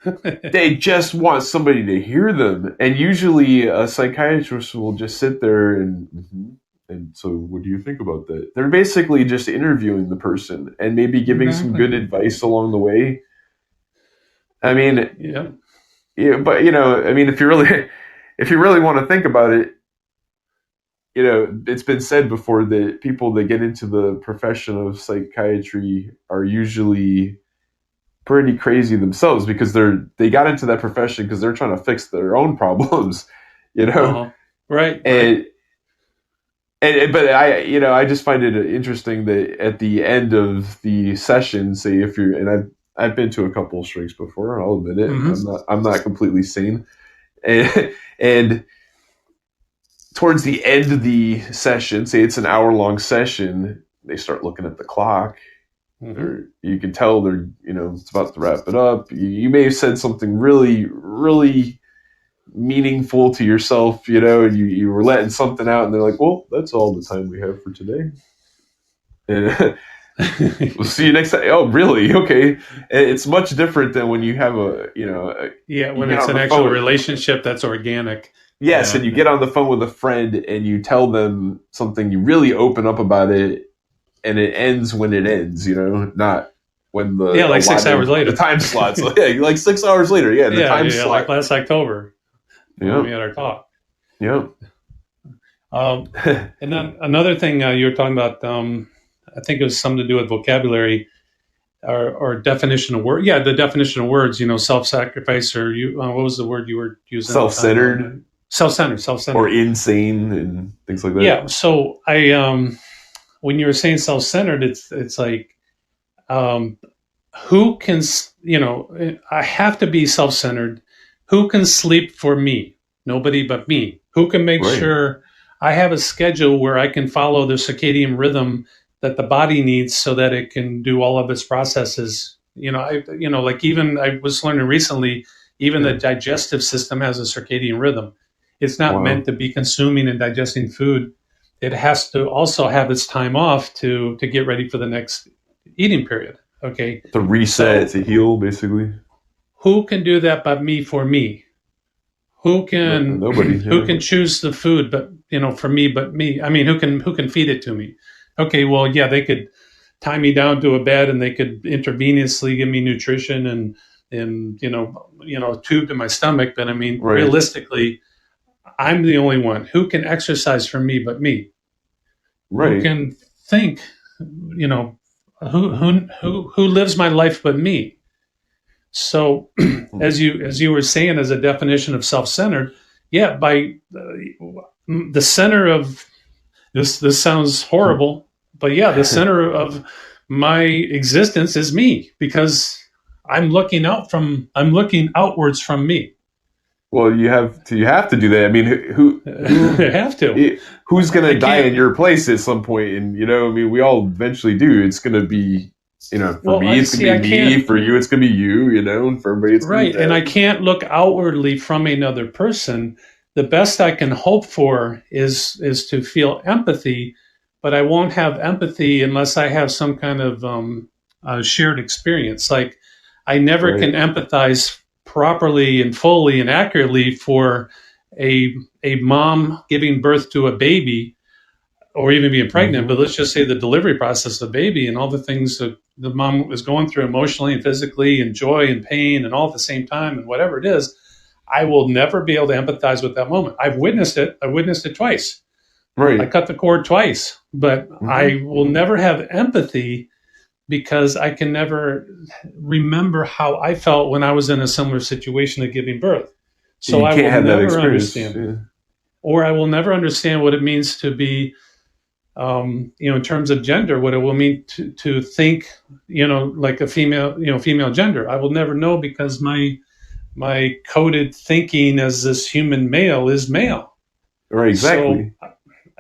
[SPEAKER 2] They just want somebody to hear them, and usually a psychiatrist will just sit there and "Mhm. And so what do you think about that?" They're basically just interviewing the person and maybe giving some
[SPEAKER 1] Exactly.
[SPEAKER 2] good advice along the way. I mean,
[SPEAKER 1] Yeah.
[SPEAKER 2] yeah, but I mean, if you really if you really want to think about it, it's been said before that people that get into the profession of psychiatry are usually pretty crazy themselves because they got into that profession because they're trying to fix their own problems, you know.
[SPEAKER 1] Uh-huh. Right, right.
[SPEAKER 2] And, but I just find it interesting that at the end of the session, say if you're and I've been to a couple of shrinks before, I'll admit it.
[SPEAKER 1] Hmm.
[SPEAKER 2] I'm not completely sane, and, and towards the end of the session, say it's an hour long session, they start looking at the clock.
[SPEAKER 1] Hmm.
[SPEAKER 2] You can tell they're it's about to wrap it up. You may have said something really really meaningful to yourself, and you were letting something out, and they're like, well, that's all the time we have for today, and we'll see you next time. Oh, really? Okay. It's much different than when you have
[SPEAKER 1] Yeah,
[SPEAKER 2] you
[SPEAKER 1] when
[SPEAKER 2] get
[SPEAKER 1] it's
[SPEAKER 2] on
[SPEAKER 1] an
[SPEAKER 2] the
[SPEAKER 1] actual
[SPEAKER 2] phone.
[SPEAKER 1] relationship that's organic.
[SPEAKER 2] Yes, and you get
[SPEAKER 1] And
[SPEAKER 2] on the phone with a friend and you tell them something, you really open up about it, and it ends when it ends, not when
[SPEAKER 1] yeah,
[SPEAKER 2] the
[SPEAKER 1] like 6 hours
[SPEAKER 2] allotted the
[SPEAKER 1] later.
[SPEAKER 2] time slots. Yeah, like 6 hours later. Yeah, the
[SPEAKER 1] Yeah,
[SPEAKER 2] time
[SPEAKER 1] yeah, like
[SPEAKER 2] slot.
[SPEAKER 1] last October when
[SPEAKER 2] Yeah,
[SPEAKER 1] we had our talk.
[SPEAKER 2] yeah.
[SPEAKER 1] Um, and then another thing, you were talking about, I think it was something to do with vocabulary, or definition of word. Yeah, the definition of words. Self-sacrifice, or what was the word you were using at the time?
[SPEAKER 2] Self-centered
[SPEAKER 1] Self-centered.
[SPEAKER 2] or
[SPEAKER 1] Self-centered.
[SPEAKER 2] insane and things like that.
[SPEAKER 1] Yeah. So when you were saying self-centered, it's like, um, who can, I have to be self-centered. Who can sleep for me? Nobody but me. Who can make
[SPEAKER 2] Right.
[SPEAKER 1] sure I have a schedule where I can follow the circadian rhythm that the body needs so that it can do all of its processes? Like, even I was learning recently, even the
[SPEAKER 2] Yeah.
[SPEAKER 1] digestive system has a circadian rhythm. It's not meant
[SPEAKER 2] Wow.
[SPEAKER 1] to be consuming and digesting food. It has to also have its time off to get ready for the next eating period. Okay.
[SPEAKER 2] To reset,
[SPEAKER 1] So
[SPEAKER 2] to heal, basically.
[SPEAKER 1] who can do that but me for me? Who
[SPEAKER 2] No,
[SPEAKER 1] can
[SPEAKER 2] nobody.
[SPEAKER 1] who
[SPEAKER 2] Yeah.
[SPEAKER 1] can choose the food but for me but me? I mean, who can feed it to me? Okay, well, yeah, they could tie me down to a bed and they could intravenously give me nutrition and tube to my stomach, but I mean,
[SPEAKER 2] Right.
[SPEAKER 1] realistically, I'm the only one who can exercise for me but me, who
[SPEAKER 2] Right.
[SPEAKER 1] can think, you know, who lives my life but me. So, as you were saying, as a definition of self-centered, yeah, by the center of this sounds horrible, but yeah, the center of my existence is me because I'm looking outwards from me.
[SPEAKER 2] Well, you have to do that. I mean,
[SPEAKER 1] I have to.
[SPEAKER 2] who's
[SPEAKER 1] I
[SPEAKER 2] gonna die in
[SPEAKER 1] can't.
[SPEAKER 2] your place at some point? And I mean, we all eventually do. It's gonna be, for
[SPEAKER 1] Well,
[SPEAKER 2] me,
[SPEAKER 1] I
[SPEAKER 2] it's gonna
[SPEAKER 1] see.
[SPEAKER 2] be
[SPEAKER 1] I
[SPEAKER 2] me.
[SPEAKER 1] can't.
[SPEAKER 2] For you, it's gonna be you. And for everybody, it's gonna be
[SPEAKER 1] Right, and I
[SPEAKER 2] them.
[SPEAKER 1] can't look outwardly from another person. The best I can hope for is to feel empathy, but I won't have empathy unless I have some kind of shared experience. Like I never can
[SPEAKER 2] Right.
[SPEAKER 1] empathize properly and fully and accurately for a a mom giving birth to a baby or even being pregnant, but
[SPEAKER 2] Hmm.
[SPEAKER 1] let's just say the delivery process of the baby and all the things that the mom is going through emotionally and physically and joy and pain and all at the same time and whatever it is, I will never be able to empathize with that moment. I've witnessed it. I witnessed it twice. I
[SPEAKER 2] Right.
[SPEAKER 1] cut the cord twice, but
[SPEAKER 2] Hmm.
[SPEAKER 1] I will never have empathy because I can never remember how I felt when I was in a similar situation of giving birth. So
[SPEAKER 2] You
[SPEAKER 1] I
[SPEAKER 2] can't
[SPEAKER 1] will
[SPEAKER 2] have that
[SPEAKER 1] never
[SPEAKER 2] experience.
[SPEAKER 1] understand,
[SPEAKER 2] Yeah.
[SPEAKER 1] or I will never understand what it means to be in terms of gender, what it will mean to think, like a female, female gender. I will never know because my coded thinking as this human male is male.
[SPEAKER 2] Right.
[SPEAKER 1] So,
[SPEAKER 2] Exactly.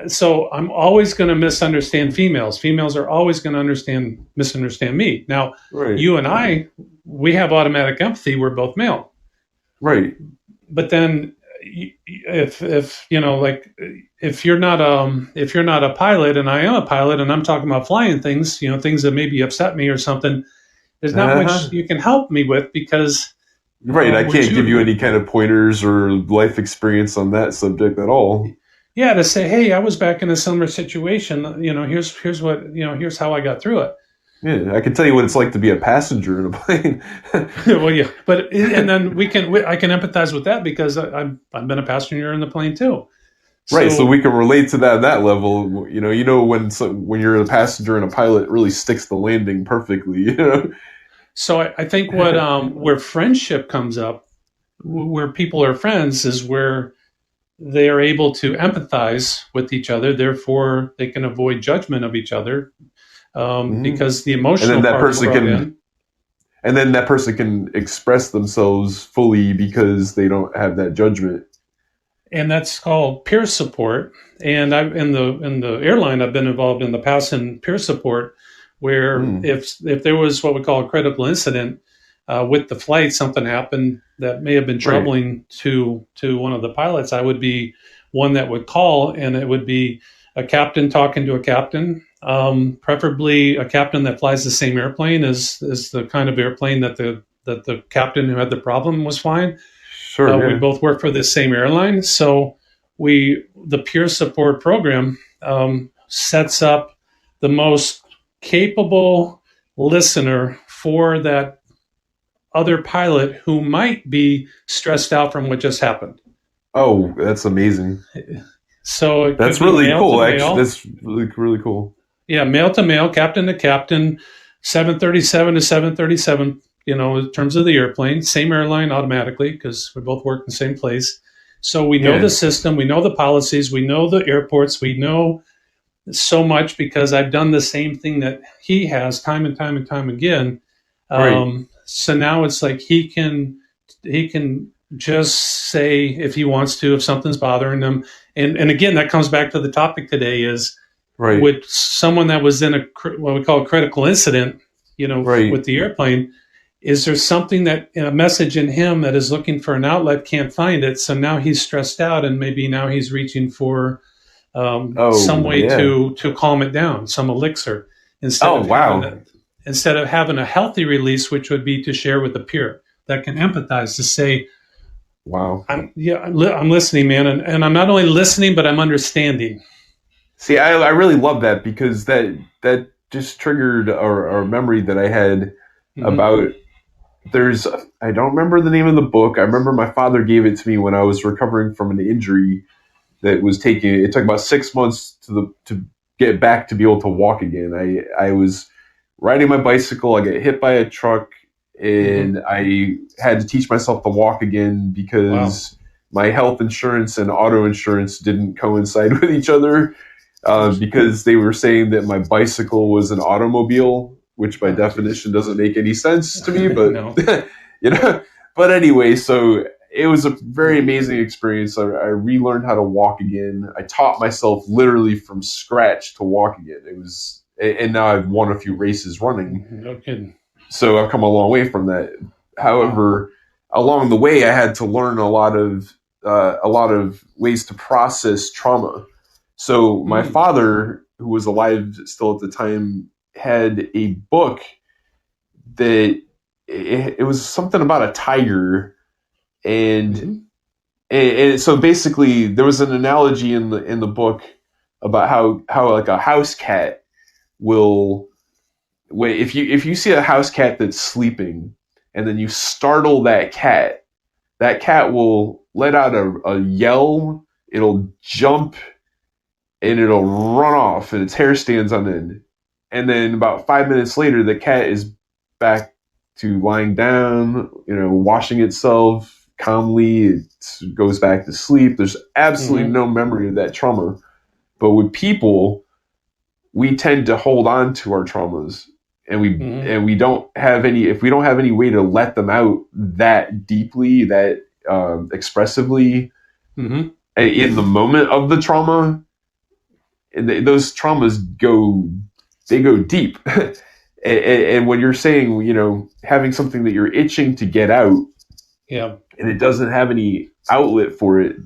[SPEAKER 1] so I'm always going to misunderstand females. Females are always going to misunderstand me. Now,
[SPEAKER 2] Right.
[SPEAKER 1] you and I, we have automatic empathy. We're both male,
[SPEAKER 2] Right.
[SPEAKER 1] but then if like if you're not a pilot and I am a pilot and I'm talking about flying things, things that maybe upset me or something, there's not
[SPEAKER 2] Uh
[SPEAKER 1] much
[SPEAKER 2] huh.
[SPEAKER 1] you can help me with because
[SPEAKER 2] Right. I
[SPEAKER 1] we're
[SPEAKER 2] can't give you
[SPEAKER 1] two.
[SPEAKER 2] any kind of pointers or life experience on that subject at all.
[SPEAKER 1] Yeah, to say, hey, I was back in a similar situation, here's what, here's how I got through it.
[SPEAKER 2] Yeah, I can tell you what it's like to be a passenger in a plane.
[SPEAKER 1] Well, yeah, but and then I can empathize with that because I've been a passenger in the plane too.
[SPEAKER 2] Right, so
[SPEAKER 1] So
[SPEAKER 2] we can relate to that level. When when you're a passenger and a pilot really sticks the landing perfectly.
[SPEAKER 1] I think where friendship comes up, where people are friends, is where they are able to empathize with each other. Therefore, they can avoid judgment of each other
[SPEAKER 2] Hmm.
[SPEAKER 1] because the
[SPEAKER 2] And then
[SPEAKER 1] emotional
[SPEAKER 2] that
[SPEAKER 1] part is
[SPEAKER 2] person
[SPEAKER 1] brought
[SPEAKER 2] can,
[SPEAKER 1] in,
[SPEAKER 2] express themselves fully because they don't have that judgment.
[SPEAKER 1] and that's called peer support. And I've in the airline, I've been involved in the past in peer support, where
[SPEAKER 2] Mm,
[SPEAKER 1] if there was what we call a critical incident with the flight, something happened that may have been
[SPEAKER 2] right,
[SPEAKER 1] troubling to one of the pilots, I would be one that would call, and it would be a captain talking to a captain, preferably a captain that flies the same airplane as the kind of airplane that the captain who had the problem was flying.
[SPEAKER 2] sure,
[SPEAKER 1] We
[SPEAKER 2] yeah.
[SPEAKER 1] both work for the same airline, so the peer support program sets up the most capable listener for that other pilot who might be stressed out from what just happened.
[SPEAKER 2] Oh, that's amazing.
[SPEAKER 1] So it could
[SPEAKER 2] That's
[SPEAKER 1] be
[SPEAKER 2] really
[SPEAKER 1] male to
[SPEAKER 2] cool. Actually,
[SPEAKER 1] male.
[SPEAKER 2] that's really cool.
[SPEAKER 1] Yeah, male to male, captain to captain, 737 to 737, in terms of the airplane, same airline automatically because we both work in the same place. So we know the
[SPEAKER 2] Yeah,
[SPEAKER 1] system, we know the policies, we know the airports, we know so much because I've done the same thing that he has time and time and time again.
[SPEAKER 2] right,
[SPEAKER 1] So now it's like he can just say if he wants to, if something's bothering him. And again, that comes back to the topic today is
[SPEAKER 2] right,
[SPEAKER 1] with someone that was in what we call a critical incident, with
[SPEAKER 2] right.
[SPEAKER 1] the airplane, is there something that a message in him that is looking for an outlet can't find it? So now he's stressed out, and maybe now he's reaching for some
[SPEAKER 2] Oh,
[SPEAKER 1] way
[SPEAKER 2] yeah.
[SPEAKER 1] to calm it down, some elixir, instead
[SPEAKER 2] Oh,
[SPEAKER 1] of having
[SPEAKER 2] wow.
[SPEAKER 1] a, instead of having a healthy release, which would be to share with a peer that can empathize, to say,
[SPEAKER 2] Wow.
[SPEAKER 1] I'm listening, man, and I'm not only listening, but I'm understanding.
[SPEAKER 2] See, I really love that because that just triggered a memory that I had
[SPEAKER 1] Hmm.
[SPEAKER 2] about there's I don't remember the name of the book. I remember my father gave it to me when I was recovering from an injury that was taking. It took about 6 months to get back to be able to walk again. I was riding my bicycle. I got hit by a truck,
[SPEAKER 1] Hmm.
[SPEAKER 2] and I had to teach myself to walk again
[SPEAKER 1] Wow.
[SPEAKER 2] because my health insurance and auto insurance didn't coincide with each other.
[SPEAKER 1] Oops.
[SPEAKER 2] Because they were saying that my bicycle was an automobile, which by
[SPEAKER 1] Oh, jeez.
[SPEAKER 2] definition doesn't make any sense to me. But
[SPEAKER 1] No.
[SPEAKER 2] you know, but anyway, so it was a very amazing experience. I relearned how to walk again. I taught myself literally from scratch to walk again. It was, and now I've won a few races running,
[SPEAKER 1] No kidding.
[SPEAKER 2] so I've come a long way from that.
[SPEAKER 1] Wow.
[SPEAKER 2] However, along the way, I had to learn a lot of ways to process trauma. So my
[SPEAKER 1] Mm.
[SPEAKER 2] father, who was alive still at the time, had a book that it was something about a tiger, and,
[SPEAKER 1] Hmm.
[SPEAKER 2] and so basically there was an analogy in the book about how like a house cat will, if you see a house cat that's sleeping and then you startle that cat will let out a yell, it'll jump, and it'll run off and its hair stands on end. And then about 5 minutes later, the cat is back to lying down, washing itself calmly. It goes back to sleep. There's absolutely
[SPEAKER 1] Hmm.
[SPEAKER 2] no memory of that trauma. But with people, we tend to hold on to our traumas, and
[SPEAKER 1] Hmm.
[SPEAKER 2] we don't have any, if we don't have any way to let them out that deeply, that expressively
[SPEAKER 1] Hmm.
[SPEAKER 2] in the moment of the trauma, those traumas go deep. And when you're saying, having something that you're itching to get out
[SPEAKER 1] Yeah.
[SPEAKER 2] and it doesn't have any outlet for it,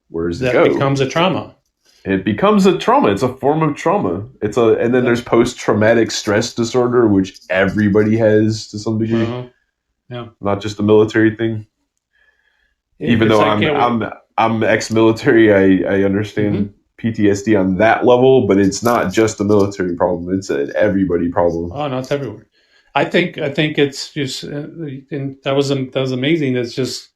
[SPEAKER 2] where does it
[SPEAKER 1] That
[SPEAKER 2] go?
[SPEAKER 1] becomes a trauma.
[SPEAKER 2] It becomes a trauma. It's a form of trauma. And then there's
[SPEAKER 1] That.
[SPEAKER 2] post traumatic stress disorder, which everybody has to some degree,
[SPEAKER 1] Uh, yeah.
[SPEAKER 2] not just a military thing. Even
[SPEAKER 1] It's
[SPEAKER 2] though
[SPEAKER 1] like, yeah.
[SPEAKER 2] I'm ex-military, I
[SPEAKER 1] Hmm.
[SPEAKER 2] understand PTSD on that level, but it's not just a military problem. It's an everybody problem.
[SPEAKER 1] Oh no, it's everywhere. I think it's just, and that was amazing. It's just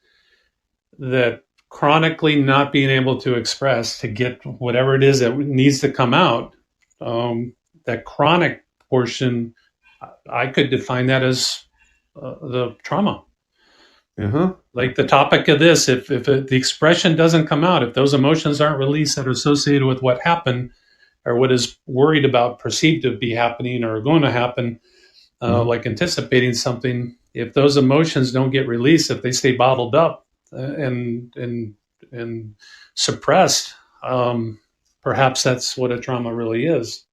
[SPEAKER 1] that chronically not being able to express to get whatever it is that needs to come out. Um, that chronic portion, I could define that as the trauma.
[SPEAKER 2] Uh-huh.
[SPEAKER 1] Like the topic of this, if the expression doesn't come out, if those emotions aren't released that are associated with what happened or what is worried about, perceived to be happening or going to happen,
[SPEAKER 2] Mm-hmm.
[SPEAKER 1] like anticipating something, if those emotions don't get released, if they stay bottled up and suppressed, perhaps that's what a trauma really is.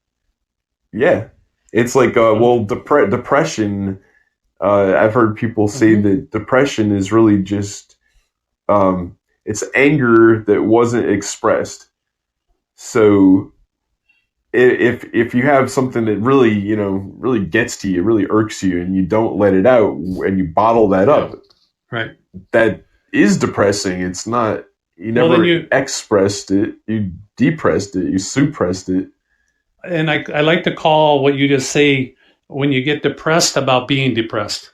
[SPEAKER 2] Yeah. It's like,
[SPEAKER 1] Uh,
[SPEAKER 2] depression. I've heard people say
[SPEAKER 1] mm-hmm.
[SPEAKER 2] that depression is really just, it's anger that wasn't expressed. So if you have something that really, really gets to you, really irks you, and you don't let it out, and you bottle that
[SPEAKER 1] Yeah,
[SPEAKER 2] up,
[SPEAKER 1] right.
[SPEAKER 2] that is depressing. It's not, you
[SPEAKER 1] Well, then
[SPEAKER 2] never
[SPEAKER 1] you
[SPEAKER 2] expressed it, you depressed it, you suppressed it.
[SPEAKER 1] and I like to call what you just say when you get depressed about being depressed.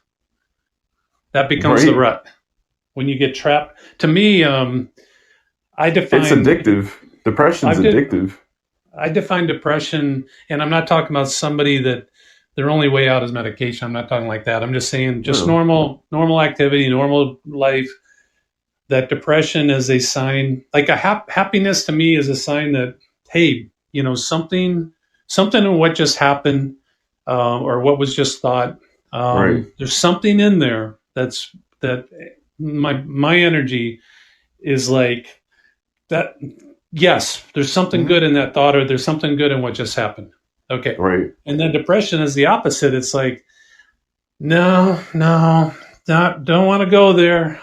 [SPEAKER 1] That becomes the
[SPEAKER 2] Right?
[SPEAKER 1] rut. When you get trapped, to me, I
[SPEAKER 2] It's
[SPEAKER 1] define
[SPEAKER 2] addictive. Depression's
[SPEAKER 1] I did
[SPEAKER 2] addictive.
[SPEAKER 1] I define depression, and I'm not talking about somebody that their only way out is medication. I'm not talking like that. I'm just saying just
[SPEAKER 2] No.
[SPEAKER 1] normal activity, normal life. That depression is a sign, like happiness to me is a sign that, hey, something in what just happened, or what was just thought.
[SPEAKER 2] Right.
[SPEAKER 1] There's something in there that my energy is like that. Yes, there's something
[SPEAKER 2] Mm-hmm.
[SPEAKER 1] good in that thought, or there's something good in what just happened. Okay.
[SPEAKER 2] Right.
[SPEAKER 1] And then depression is the opposite. It's like, no, no, not, don't want to go there.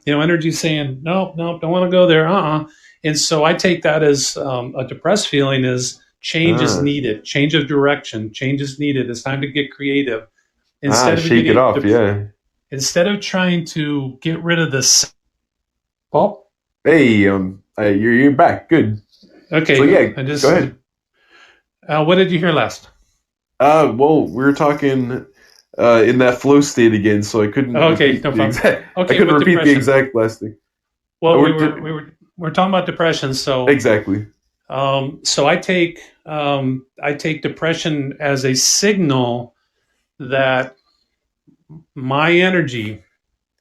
[SPEAKER 1] Energy saying, no, no, don't want to go there. And so I take that as a depressed feeling is change is
[SPEAKER 2] Ah.
[SPEAKER 1] needed, change of direction, change is needed. It's time to get creative. Instead of
[SPEAKER 2] Shake it
[SPEAKER 1] getting,
[SPEAKER 2] off. Yeah.
[SPEAKER 1] instead of trying to get rid of this. Well,
[SPEAKER 2] Hey, you're back. Good. So
[SPEAKER 1] okay.
[SPEAKER 2] yeah,
[SPEAKER 1] I
[SPEAKER 2] go
[SPEAKER 1] just,
[SPEAKER 2] ahead.
[SPEAKER 1] what did you hear last?
[SPEAKER 2] Well, we were talking. in that flow state again, so I couldn't
[SPEAKER 1] Okay,
[SPEAKER 2] repeat
[SPEAKER 1] no
[SPEAKER 2] the
[SPEAKER 1] problem.
[SPEAKER 2] exact. I
[SPEAKER 1] Okay,
[SPEAKER 2] couldn't
[SPEAKER 1] with
[SPEAKER 2] repeat the
[SPEAKER 1] depression.
[SPEAKER 2] exact last thing.
[SPEAKER 1] Well,
[SPEAKER 2] We're just,
[SPEAKER 1] we're talking about depression. So
[SPEAKER 2] exactly.
[SPEAKER 1] so I take depression as a signal that my energy.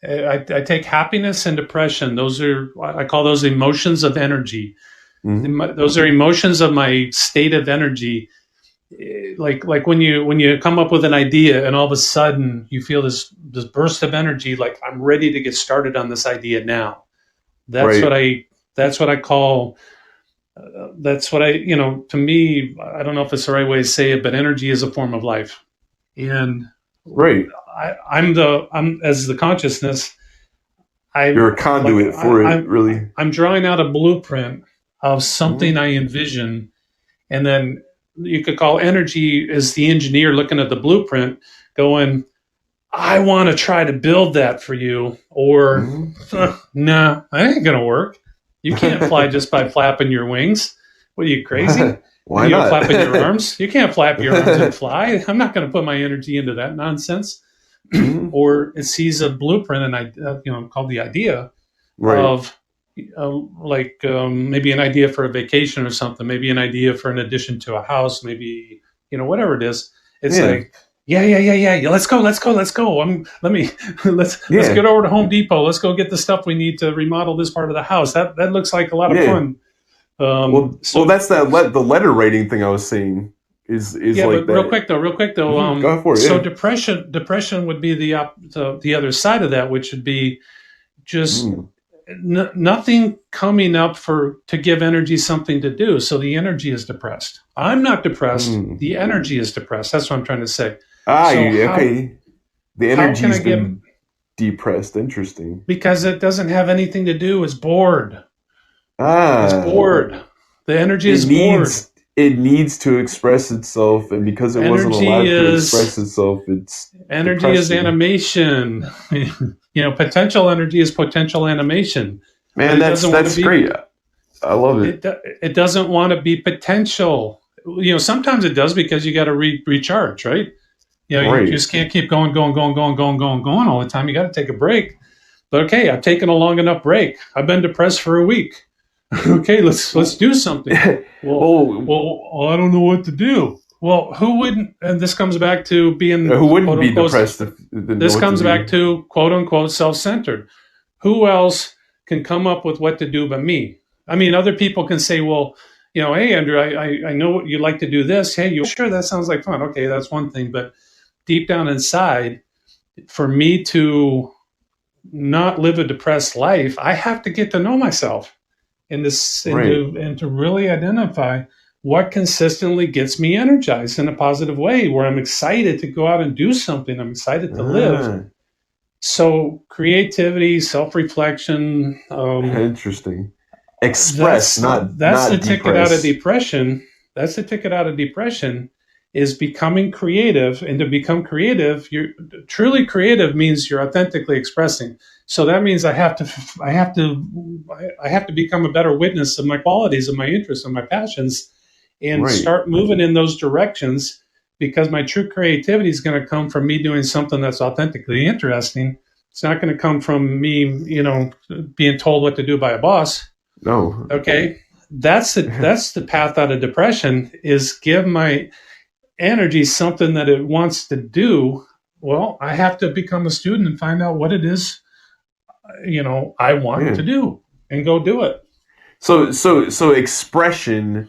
[SPEAKER 1] I take happiness and depression. Those are, I call those emotions of energy.
[SPEAKER 2] Hmm.
[SPEAKER 1] Those are emotions of my state of energy. Like when you come up with an idea and all of a sudden you feel this burst of energy, like I'm ready to get started on this idea now. That's what
[SPEAKER 2] Right.
[SPEAKER 1] I that's what I call that's what I, to me, I don't know if it's the right way to say it, but energy is a form of life. And
[SPEAKER 2] Right.
[SPEAKER 1] I'm as the consciousness, I
[SPEAKER 2] You're a
[SPEAKER 1] like
[SPEAKER 2] conduit for it,
[SPEAKER 1] I'm
[SPEAKER 2] really.
[SPEAKER 1] I'm drawing out a blueprint of something
[SPEAKER 2] Hmm.
[SPEAKER 1] I envision, and then you could call energy as the engineer looking at the blueprint, going, I want to try to build that for you, or
[SPEAKER 2] Hmm.
[SPEAKER 1] no, that ain't gonna work. You can't fly just by flapping your wings. What are you, crazy?
[SPEAKER 2] Why not?
[SPEAKER 1] Flapping your arms? You can't flap your arms and fly. I'm not going to put my energy into that nonsense.
[SPEAKER 2] Hmm.
[SPEAKER 1] Or it sees a blueprint, and called the idea
[SPEAKER 2] Right.
[SPEAKER 1] of maybe an idea for a vacation or something, maybe an idea for an addition to a house, maybe whatever it is. It's
[SPEAKER 2] Yeah.
[SPEAKER 1] like, yeah. Let's go. Let me let's
[SPEAKER 2] Yeah.
[SPEAKER 1] get over to Home Depot. Let's go get the stuff we need to remodel this part of the house. That looks like a lot of
[SPEAKER 2] Yeah.
[SPEAKER 1] fun.
[SPEAKER 2] Well,
[SPEAKER 1] So
[SPEAKER 2] that's the letter writing thing I was saying is
[SPEAKER 1] yeah,
[SPEAKER 2] like
[SPEAKER 1] but
[SPEAKER 2] that.
[SPEAKER 1] real quick though,
[SPEAKER 2] Go for
[SPEAKER 1] so
[SPEAKER 2] it.
[SPEAKER 1] depression would be the other side of that, which would be
[SPEAKER 2] Yeah.
[SPEAKER 1] just nothing coming up for to give energy something to do. So the energy is depressed. I'm not depressed.
[SPEAKER 2] Mm.
[SPEAKER 1] The energy is depressed. That's what I'm trying to say.
[SPEAKER 2] Ah,
[SPEAKER 1] So
[SPEAKER 2] okay. The
[SPEAKER 1] how can I
[SPEAKER 2] energy's
[SPEAKER 1] give?
[SPEAKER 2] been depressed. Interesting.
[SPEAKER 1] Because it doesn't have anything to do. It's bored. It's
[SPEAKER 2] Ah,
[SPEAKER 1] bored. The energy
[SPEAKER 2] it
[SPEAKER 1] is bored.
[SPEAKER 2] needs to express itself, and because it wasn't
[SPEAKER 1] Energy
[SPEAKER 2] allowed to
[SPEAKER 1] is
[SPEAKER 2] express itself, it's
[SPEAKER 1] energy is
[SPEAKER 2] depressing.
[SPEAKER 1] animation. Potential energy is potential animation, but
[SPEAKER 2] Man,
[SPEAKER 1] it doesn't want to
[SPEAKER 2] that's
[SPEAKER 1] be.
[SPEAKER 2] great. I love it.
[SPEAKER 1] It doesn't want to be potential. Sometimes it does because you got to recharge, right? You
[SPEAKER 2] Right.
[SPEAKER 1] just can't keep going all the time. You got to take a break. But okay, I've taken a long enough break. I've been depressed for a week. Okay, let's do something. Well,
[SPEAKER 2] Oh,
[SPEAKER 1] I don't know what to do. Well, who wouldn't? And this comes back to being
[SPEAKER 2] who wouldn't
[SPEAKER 1] quote
[SPEAKER 2] be
[SPEAKER 1] unquote.
[SPEAKER 2] depressed if they didn't know
[SPEAKER 1] This
[SPEAKER 2] what to
[SPEAKER 1] comes back
[SPEAKER 2] do?
[SPEAKER 1] to quote unquote self-centered. Who else can come up with what to do but me? I mean, other people can say, well, hey, Andrew, I know what you like to do this. Hey, you sure that sounds like fun? Okay, that's one thing. But deep down inside, for me to not live a depressed life, I have to get to know myself and
[SPEAKER 2] Right.
[SPEAKER 1] to really identify what consistently gets me energized in a positive way, where I'm excited to go out and do something. I'm excited to live.
[SPEAKER 2] Ah,
[SPEAKER 1] So creativity, self-reflection,
[SPEAKER 2] interesting. Express,
[SPEAKER 1] that's the
[SPEAKER 2] not
[SPEAKER 1] ticket out of
[SPEAKER 2] depress.
[SPEAKER 1] depression. That's the ticket out of depression, is becoming creative. And to become creative, you're truly creative means you're authentically expressing. So that means I have to become a better witness of my qualities, of my interests, of my passions, and
[SPEAKER 2] Right.
[SPEAKER 1] start moving in those directions, because my true creativity is going to come from me doing something that's authentically interesting. It's not going to come from me, being told what to do by a boss.
[SPEAKER 2] No.
[SPEAKER 1] Okay, that's the path out of depression, is give my energy something that it wants to do. Well, I have to become a student and find out what it is, I want to
[SPEAKER 2] Yeah.
[SPEAKER 1] do, and go do it.
[SPEAKER 2] So expression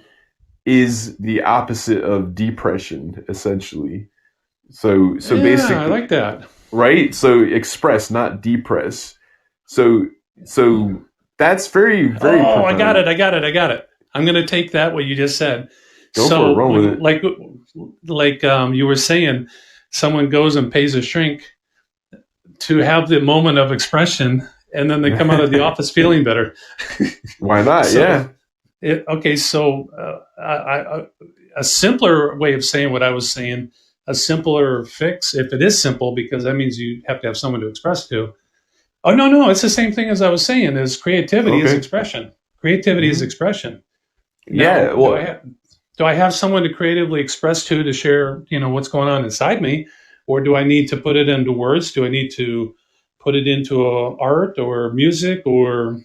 [SPEAKER 2] is the opposite of depression, essentially. So
[SPEAKER 1] Yeah, I
[SPEAKER 2] basically,
[SPEAKER 1] like that.
[SPEAKER 2] right? So express, not depress. So so that's very
[SPEAKER 1] Oh, I got
[SPEAKER 2] profound.
[SPEAKER 1] it. I'm going to take that what you just said.
[SPEAKER 2] Go for it,
[SPEAKER 1] So
[SPEAKER 2] run with it.
[SPEAKER 1] you were saying, someone goes and pays a shrink to have the moment of expression, and then they come out of the office feeling better.
[SPEAKER 2] Why not?
[SPEAKER 1] So
[SPEAKER 2] Yeah.
[SPEAKER 1] okay, so a simpler way of saying what I was saying, a simpler fix, if it is simple, because that means you have to have someone to express to. Oh, no, it's the same thing as I was saying. Is creativity is
[SPEAKER 2] Okay.
[SPEAKER 1] expression. Creativity is
[SPEAKER 2] Hmm.
[SPEAKER 1] expression.
[SPEAKER 2] Yeah.
[SPEAKER 1] Now,
[SPEAKER 2] Well.
[SPEAKER 1] do I have someone to creatively express to share, what's going on inside me? or do I need to put it into words? Do I need to put it into art or music or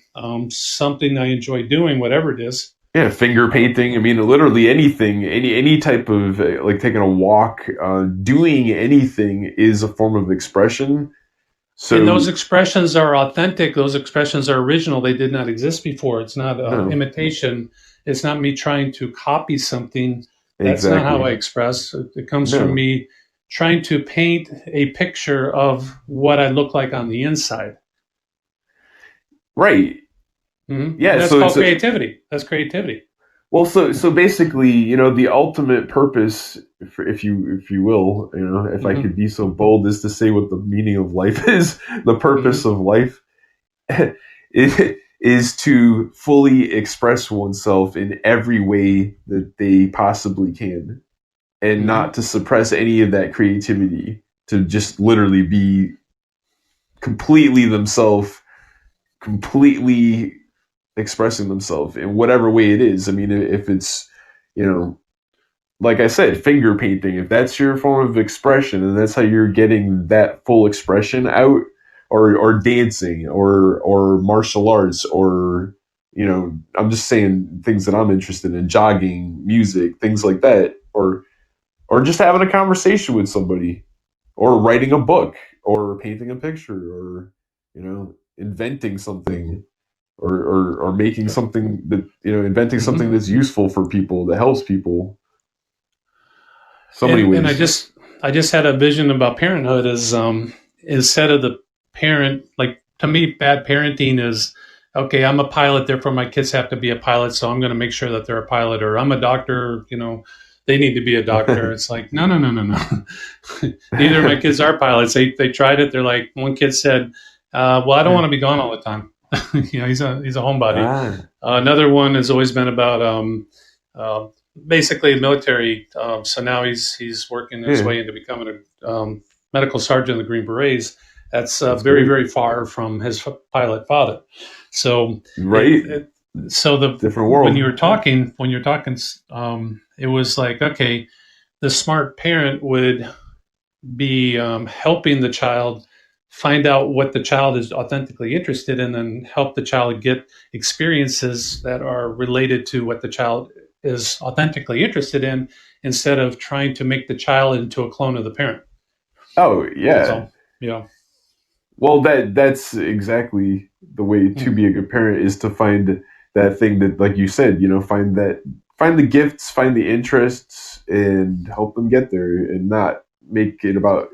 [SPEAKER 1] something I enjoy doing, whatever it is?
[SPEAKER 2] Yeah, finger
[SPEAKER 1] Um,
[SPEAKER 2] painting. I mean, literally anything, any type of like taking a walk, doing anything is a form of expression.
[SPEAKER 1] and those
[SPEAKER 2] So
[SPEAKER 1] expressions are authentic. Those expressions are original. They did not exist before. It's not
[SPEAKER 2] no,
[SPEAKER 1] imitation. It's not me trying to copy something. That's not how I
[SPEAKER 2] exactly.
[SPEAKER 1] express. It comes from
[SPEAKER 2] No.
[SPEAKER 1] me trying to paint a picture of what I look like on the inside.
[SPEAKER 2] Right.
[SPEAKER 1] And
[SPEAKER 2] Yeah,
[SPEAKER 1] that's
[SPEAKER 2] so it's
[SPEAKER 1] called
[SPEAKER 2] a,
[SPEAKER 1] creativity. That's creativity.
[SPEAKER 2] well, so basically, the ultimate purpose, if you will, if I
[SPEAKER 1] Hmm.
[SPEAKER 2] could be so bold as to say what the meaning of life is, the purpose
[SPEAKER 1] Hmm.
[SPEAKER 2] of life is to fully express oneself in every way that they possibly can, and
[SPEAKER 1] Hmm.
[SPEAKER 2] not to suppress any of that creativity, to just literally be completely themselves, completely expressing themselves in whatever way it is. I mean, if it's, you know, like I said, finger painting, if that's your form of expression and that's how you're getting that full expression out, or dancing, or martial arts, or, I'm just saying things that I'm interested in, jogging, music, things like that, or just having a conversation with somebody, or writing a book, or painting a picture, or, inventing something, or making something that, inventing something
[SPEAKER 1] Hmm.
[SPEAKER 2] that's useful for people, that helps people. So many
[SPEAKER 1] And
[SPEAKER 2] ways.
[SPEAKER 1] I just had a vision about parenthood as instead of the parent, like, to me, bad parenting is, okay, I'm a pilot, therefore my kids have to be a pilot, so I'm going to make sure that they're a pilot. Or I'm a doctor, they need to be a doctor. It's like, no, no, no, no, no. Neither of my kids are pilots. They tried it. They're like, one kid said, well, I don't want to be gone all the time. He's a homebody.
[SPEAKER 2] Ah,
[SPEAKER 1] Another one has always been about uh, basically military. So now he's working his
[SPEAKER 2] yeah,
[SPEAKER 1] way into becoming a medical sergeant in the Green Berets. That's
[SPEAKER 2] that's
[SPEAKER 1] very,
[SPEAKER 2] great.
[SPEAKER 1] very far from his pilot father. So it,
[SPEAKER 2] Right?
[SPEAKER 1] it so the
[SPEAKER 2] Different world.
[SPEAKER 1] when you're talking, it was like, okay, the smart parent would be helping the child find out what the child is authentically interested in and help the child get experiences that are related to what the child is authentically interested in instead of trying to make the child into a clone of the parent.
[SPEAKER 2] Oh, yeah.
[SPEAKER 1] So, yeah.
[SPEAKER 2] Well, that's exactly the way to
[SPEAKER 1] Mm.
[SPEAKER 2] be a good parent, is to find that thing that, like you said, find the gifts, find the interests, and help them get there, and not make it about,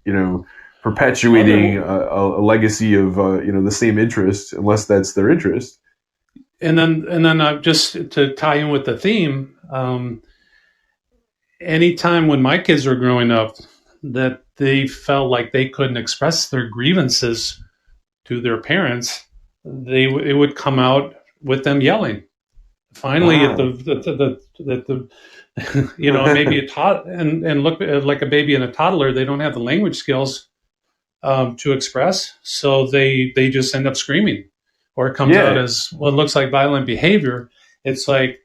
[SPEAKER 2] you know, perpetuating
[SPEAKER 1] Other
[SPEAKER 2] a legacy of, the same interest, unless that's their interest.
[SPEAKER 1] and then just to tie in with the theme, anytime when my kids were growing up that they felt like they couldn't express their grievances to their parents, it would come out with them yelling. Finally, at
[SPEAKER 2] Ah.
[SPEAKER 1] the maybe a tot and look like a baby and a toddler, they don't have the language skills to express, so they just end up screaming, or it comes out
[SPEAKER 2] Yeah.
[SPEAKER 1] as what looks like violent behavior. It's like,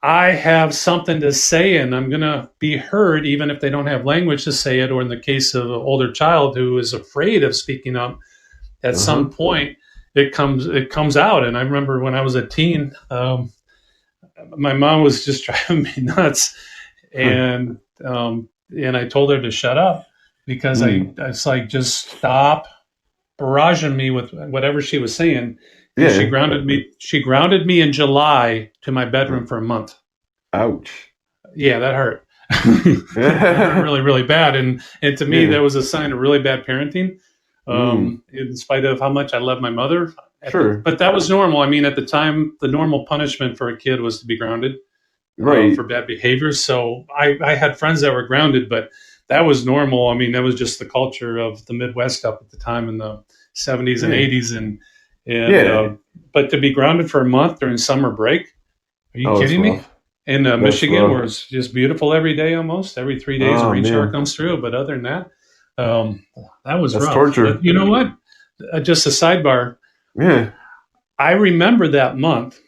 [SPEAKER 1] I have something to say and I'm going to be heard, even if they don't have language to say it. Or in the case of an older child who is afraid of speaking up, at some
[SPEAKER 2] Uh-huh.
[SPEAKER 1] point it comes out. And I remember when I was a teen, my mom was just driving me nuts, and and I told her to shut up because
[SPEAKER 2] Mm.
[SPEAKER 1] I was like, just stop barraging me with whatever she was saying. And
[SPEAKER 2] Yeah.
[SPEAKER 1] she grounded me in July to my bedroom for a month.
[SPEAKER 2] Ouch.
[SPEAKER 1] Yeah, that hurt. That hurt really, really bad. And to me, that
[SPEAKER 2] Yeah.
[SPEAKER 1] was a sign of really bad parenting.
[SPEAKER 2] Mm.
[SPEAKER 1] In spite of how much I love my mother,
[SPEAKER 2] Sure.
[SPEAKER 1] but that was normal. I mean, at the time, the normal punishment for a kid was to be grounded
[SPEAKER 2] Right.
[SPEAKER 1] for bad behaviors. So I had friends that were grounded, but that was normal. I mean, that was just the culture of the Midwest up at the time in the 70s and
[SPEAKER 2] Yeah.
[SPEAKER 1] 80s, and
[SPEAKER 2] Yeah.
[SPEAKER 1] but to be grounded for a month during summer break, are you
[SPEAKER 2] Oh, that's
[SPEAKER 1] kidding me?
[SPEAKER 2] rough.
[SPEAKER 1] In
[SPEAKER 2] That's
[SPEAKER 1] Michigan, where
[SPEAKER 2] rough.
[SPEAKER 1] it's just beautiful every day, almost every 3 days, a
[SPEAKER 2] Oh
[SPEAKER 1] rain shower
[SPEAKER 2] man.
[SPEAKER 1] comes through. But other than that, um, that was
[SPEAKER 2] That's
[SPEAKER 1] rough. But
[SPEAKER 2] torture.
[SPEAKER 1] you know what? Just a sidebar.
[SPEAKER 2] Yeah.
[SPEAKER 1] I remember that month.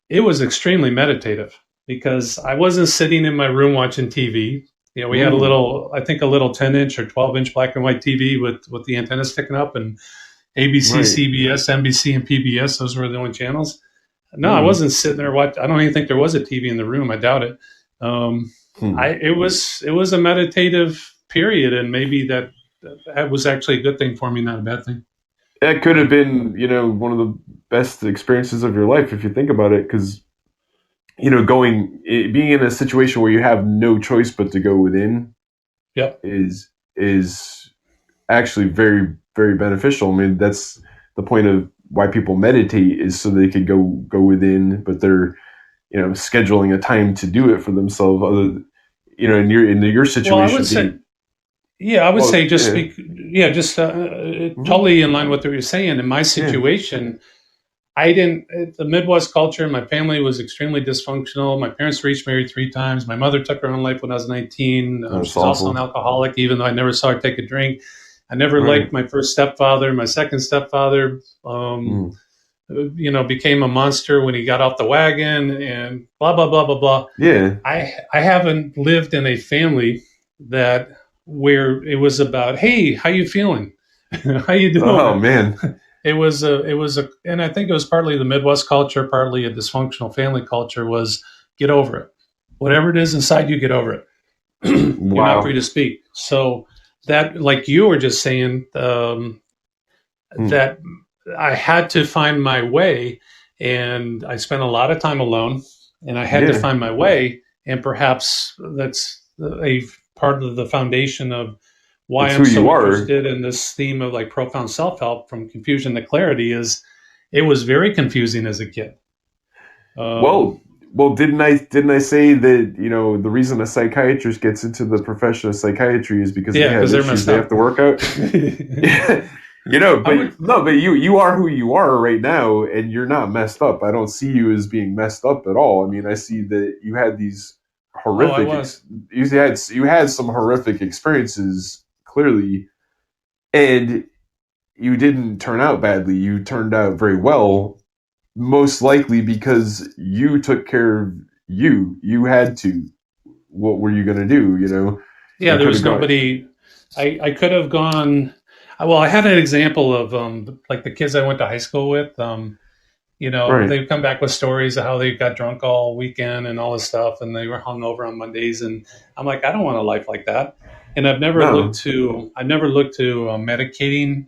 [SPEAKER 1] It was extremely meditative because I wasn't sitting in my room watching TV. Yeah, we had a
[SPEAKER 2] Mm,
[SPEAKER 1] little, I think a little 10-inch or 12-inch black and white TV with the antenna sticking up, and ABC,
[SPEAKER 2] right.
[SPEAKER 1] CBS, NBC, and PBS. Those were the only channels. No, I
[SPEAKER 2] Mm,
[SPEAKER 1] wasn't sitting there watching. I don't even think there was a TV in the room. I doubt it. Um,
[SPEAKER 2] hmm.
[SPEAKER 1] it was a meditative period, and maybe that was actually a good thing for me, not a bad thing.
[SPEAKER 2] That could have been, one of the best experiences of your life if you think about it, because being in a situation where you have no choice but to go within
[SPEAKER 1] Yep.
[SPEAKER 2] is actually very, very beneficial. I mean, that's the point of why people meditate, is so they could go within, but they're scheduling a time to do it for themselves. Other, in your
[SPEAKER 1] Well, I would
[SPEAKER 2] situation
[SPEAKER 1] say,
[SPEAKER 2] being
[SPEAKER 1] yeah, I would
[SPEAKER 2] well,
[SPEAKER 1] say just
[SPEAKER 2] yeah,
[SPEAKER 1] speak. Yeah, just
[SPEAKER 2] mhm,
[SPEAKER 1] totally in line with what you're saying. In my
[SPEAKER 2] yeah,
[SPEAKER 1] situation, I didn't. The Midwest culture, my family was extremely dysfunctional. My parents were each married 3 times. My mother took her own life when I was 19.
[SPEAKER 2] that's
[SPEAKER 1] She's also an
[SPEAKER 2] awful.
[SPEAKER 1] alcoholic, even though I never saw her take a drink. I never
[SPEAKER 2] Right.
[SPEAKER 1] liked my first stepfather. My second stepfather,
[SPEAKER 2] Mm.
[SPEAKER 1] became a monster when he got off the wagon, and blah blah blah blah blah.
[SPEAKER 2] Yeah.
[SPEAKER 1] I haven't lived in a family that where it was about, hey, how you feeling? How you
[SPEAKER 2] Oh
[SPEAKER 1] doing?
[SPEAKER 2] man.
[SPEAKER 1] And I think it was partly the Midwest culture, partly a dysfunctional family culture. Was get over it, whatever it is inside you, get over it. You're not free
[SPEAKER 2] Wow.
[SPEAKER 1] to speak. So that, like you were just saying,
[SPEAKER 2] Mm.
[SPEAKER 1] that I had to find my way, and I spent a lot of time alone, and I had to
[SPEAKER 2] Yeah.
[SPEAKER 1] find my way, and perhaps that's a part of the foundation of why
[SPEAKER 2] It's
[SPEAKER 1] I'm
[SPEAKER 2] who you
[SPEAKER 1] so
[SPEAKER 2] are.
[SPEAKER 1] interested in this theme of like profound self-help from confusion to clarity. Is it was very confusing as a kid. um,
[SPEAKER 2] Well, didn't I say that, the reason a psychiatrist gets into the profession of psychiatry is because they
[SPEAKER 1] yeah,
[SPEAKER 2] have
[SPEAKER 1] because they're
[SPEAKER 2] issues
[SPEAKER 1] messed
[SPEAKER 2] they have
[SPEAKER 1] up.
[SPEAKER 2] to work out? Yeah.
[SPEAKER 1] I
[SPEAKER 2] But
[SPEAKER 1] would.
[SPEAKER 2] no, but you are who you are right now, and you're not messed up. I don't see you as being messed up at all. I mean, I see that you had these
[SPEAKER 1] Oh, I
[SPEAKER 2] horrific
[SPEAKER 1] was.
[SPEAKER 2] you had some horrific experiences, clearly, and you didn't turn out badly. You turned out very well, most likely because you took care of you. You had to. What were you going to do?
[SPEAKER 1] Yeah,
[SPEAKER 2] You
[SPEAKER 1] there
[SPEAKER 2] could have
[SPEAKER 1] was
[SPEAKER 2] gone.
[SPEAKER 1] nobody. I could have gone. Well, I had an example of like the kids I went to high school with.
[SPEAKER 2] Right.
[SPEAKER 1] They come back with stories of how they got drunk all weekend and all this stuff, and they were hungover on Mondays. And I'm like, I don't want a life like that. And
[SPEAKER 2] No.
[SPEAKER 1] I've never looked to medicating,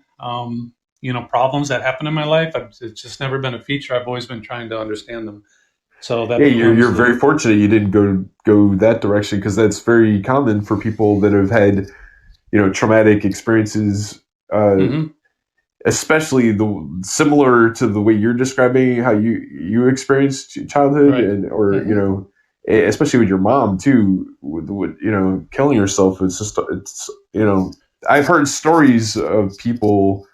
[SPEAKER 1] problems that happen in my life. It's just never been a feature. I've always been trying to understand them. So that
[SPEAKER 2] Yeah, you're
[SPEAKER 1] becomes the.
[SPEAKER 2] very fortunate you didn't go that direction, because that's very common for people that have had traumatic experiences, uh,
[SPEAKER 1] Mhm.
[SPEAKER 2] especially the similar to the way you're describing how you experienced childhood,
[SPEAKER 1] Right.
[SPEAKER 2] and or
[SPEAKER 1] Hmm.
[SPEAKER 2] especially with your mom too, with killing herself. It's I've heard stories of people.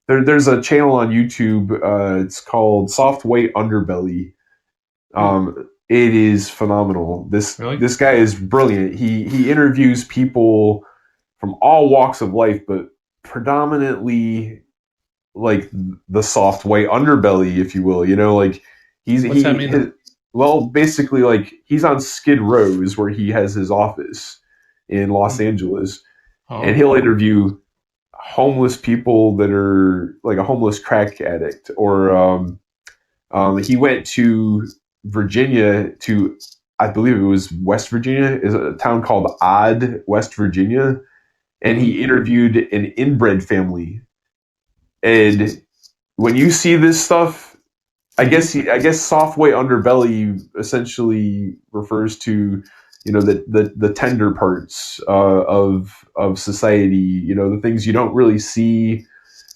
[SPEAKER 2] There's a channel on YouTube. It's called Soft White Underbelly. It is phenomenal. This
[SPEAKER 1] Really?
[SPEAKER 2] this guy is brilliant. He interviews people from all walks of life, but predominantly like the soft white underbelly, if you will. Like he's
[SPEAKER 1] What's that
[SPEAKER 2] he
[SPEAKER 1] mean?
[SPEAKER 2] his, well, basically, like, he's on Skid Row is where he has his office in Los Angeles, and
[SPEAKER 1] Oh.
[SPEAKER 2] he'll interview homeless people that are like a homeless crack addict, or he went to Virginia, to, I believe it was West Virginia, is a town called Odd, West Virginia, and
[SPEAKER 1] Hmm.
[SPEAKER 2] he interviewed an inbred family. And when you see this stuff,
[SPEAKER 1] Hmm.
[SPEAKER 2] I guess soft white underbelly essentially refers to the tender parts of society. The things you don't really see.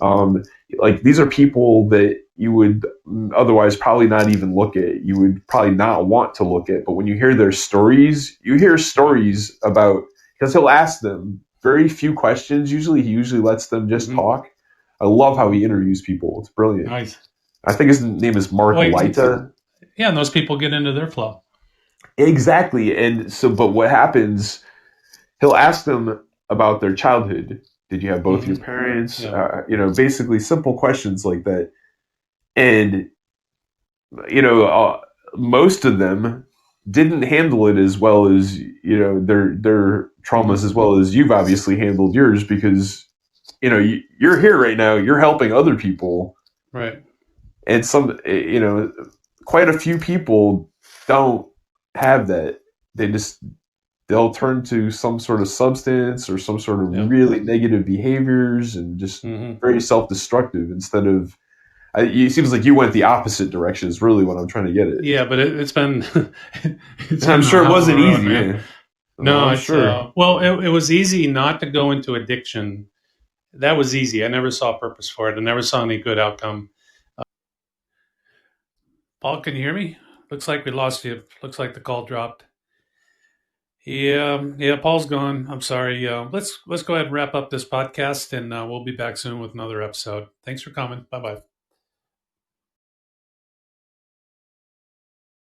[SPEAKER 2] Um, like, these are people that you would otherwise probably not even look at. You would probably not want to look at. But when you hear their stories, you hear
[SPEAKER 1] Right.
[SPEAKER 2] stories about, because he'll ask them very few questions. He usually lets them just
[SPEAKER 1] Hmm.
[SPEAKER 2] talk. I love how
[SPEAKER 1] Hmm.
[SPEAKER 2] he interviews people. It's brilliant.
[SPEAKER 1] Nice.
[SPEAKER 2] I think his name is Mark
[SPEAKER 1] Wait.
[SPEAKER 2] Lyta.
[SPEAKER 1] Yeah, and those people get into their flow.
[SPEAKER 2] Exactly. And so, but what happens, he'll ask them about their childhood. Did you have both
[SPEAKER 1] Hmm.
[SPEAKER 2] your parents?
[SPEAKER 1] Yeah.
[SPEAKER 2] Basically simple questions like that. And, most of them, didn't handle it as well as their traumas
[SPEAKER 1] Mm-hmm.
[SPEAKER 2] as well as you've obviously handled yours, because you're here right now, you're helping other people,
[SPEAKER 1] Right.
[SPEAKER 2] and quite a few people don't have that. They'll turn to some sort of substance or some sort of
[SPEAKER 1] Yeah.
[SPEAKER 2] really negative behaviors, and just
[SPEAKER 1] Mm-hmm.
[SPEAKER 2] very self-destructive, instead of it seems like you went the opposite direction is really what I'm trying to get at.
[SPEAKER 1] Yeah, but it's been it's
[SPEAKER 2] And I'm
[SPEAKER 1] been a
[SPEAKER 2] sure it
[SPEAKER 1] hell of a
[SPEAKER 2] wasn't
[SPEAKER 1] road,
[SPEAKER 2] easy.
[SPEAKER 1] man.
[SPEAKER 2] Yeah.
[SPEAKER 1] No,
[SPEAKER 2] I'm
[SPEAKER 1] it's
[SPEAKER 2] sure.
[SPEAKER 1] well, it was easy not to go into addiction. That was easy. I never saw a purpose for it. I never saw any good outcome. Paul, can you hear me? Looks like we lost you. Looks like the call dropped. Yeah, yeah. Paul's gone. I'm sorry. Let's go ahead and wrap up this podcast, and we'll be back soon with another episode. Thanks for coming. Bye bye.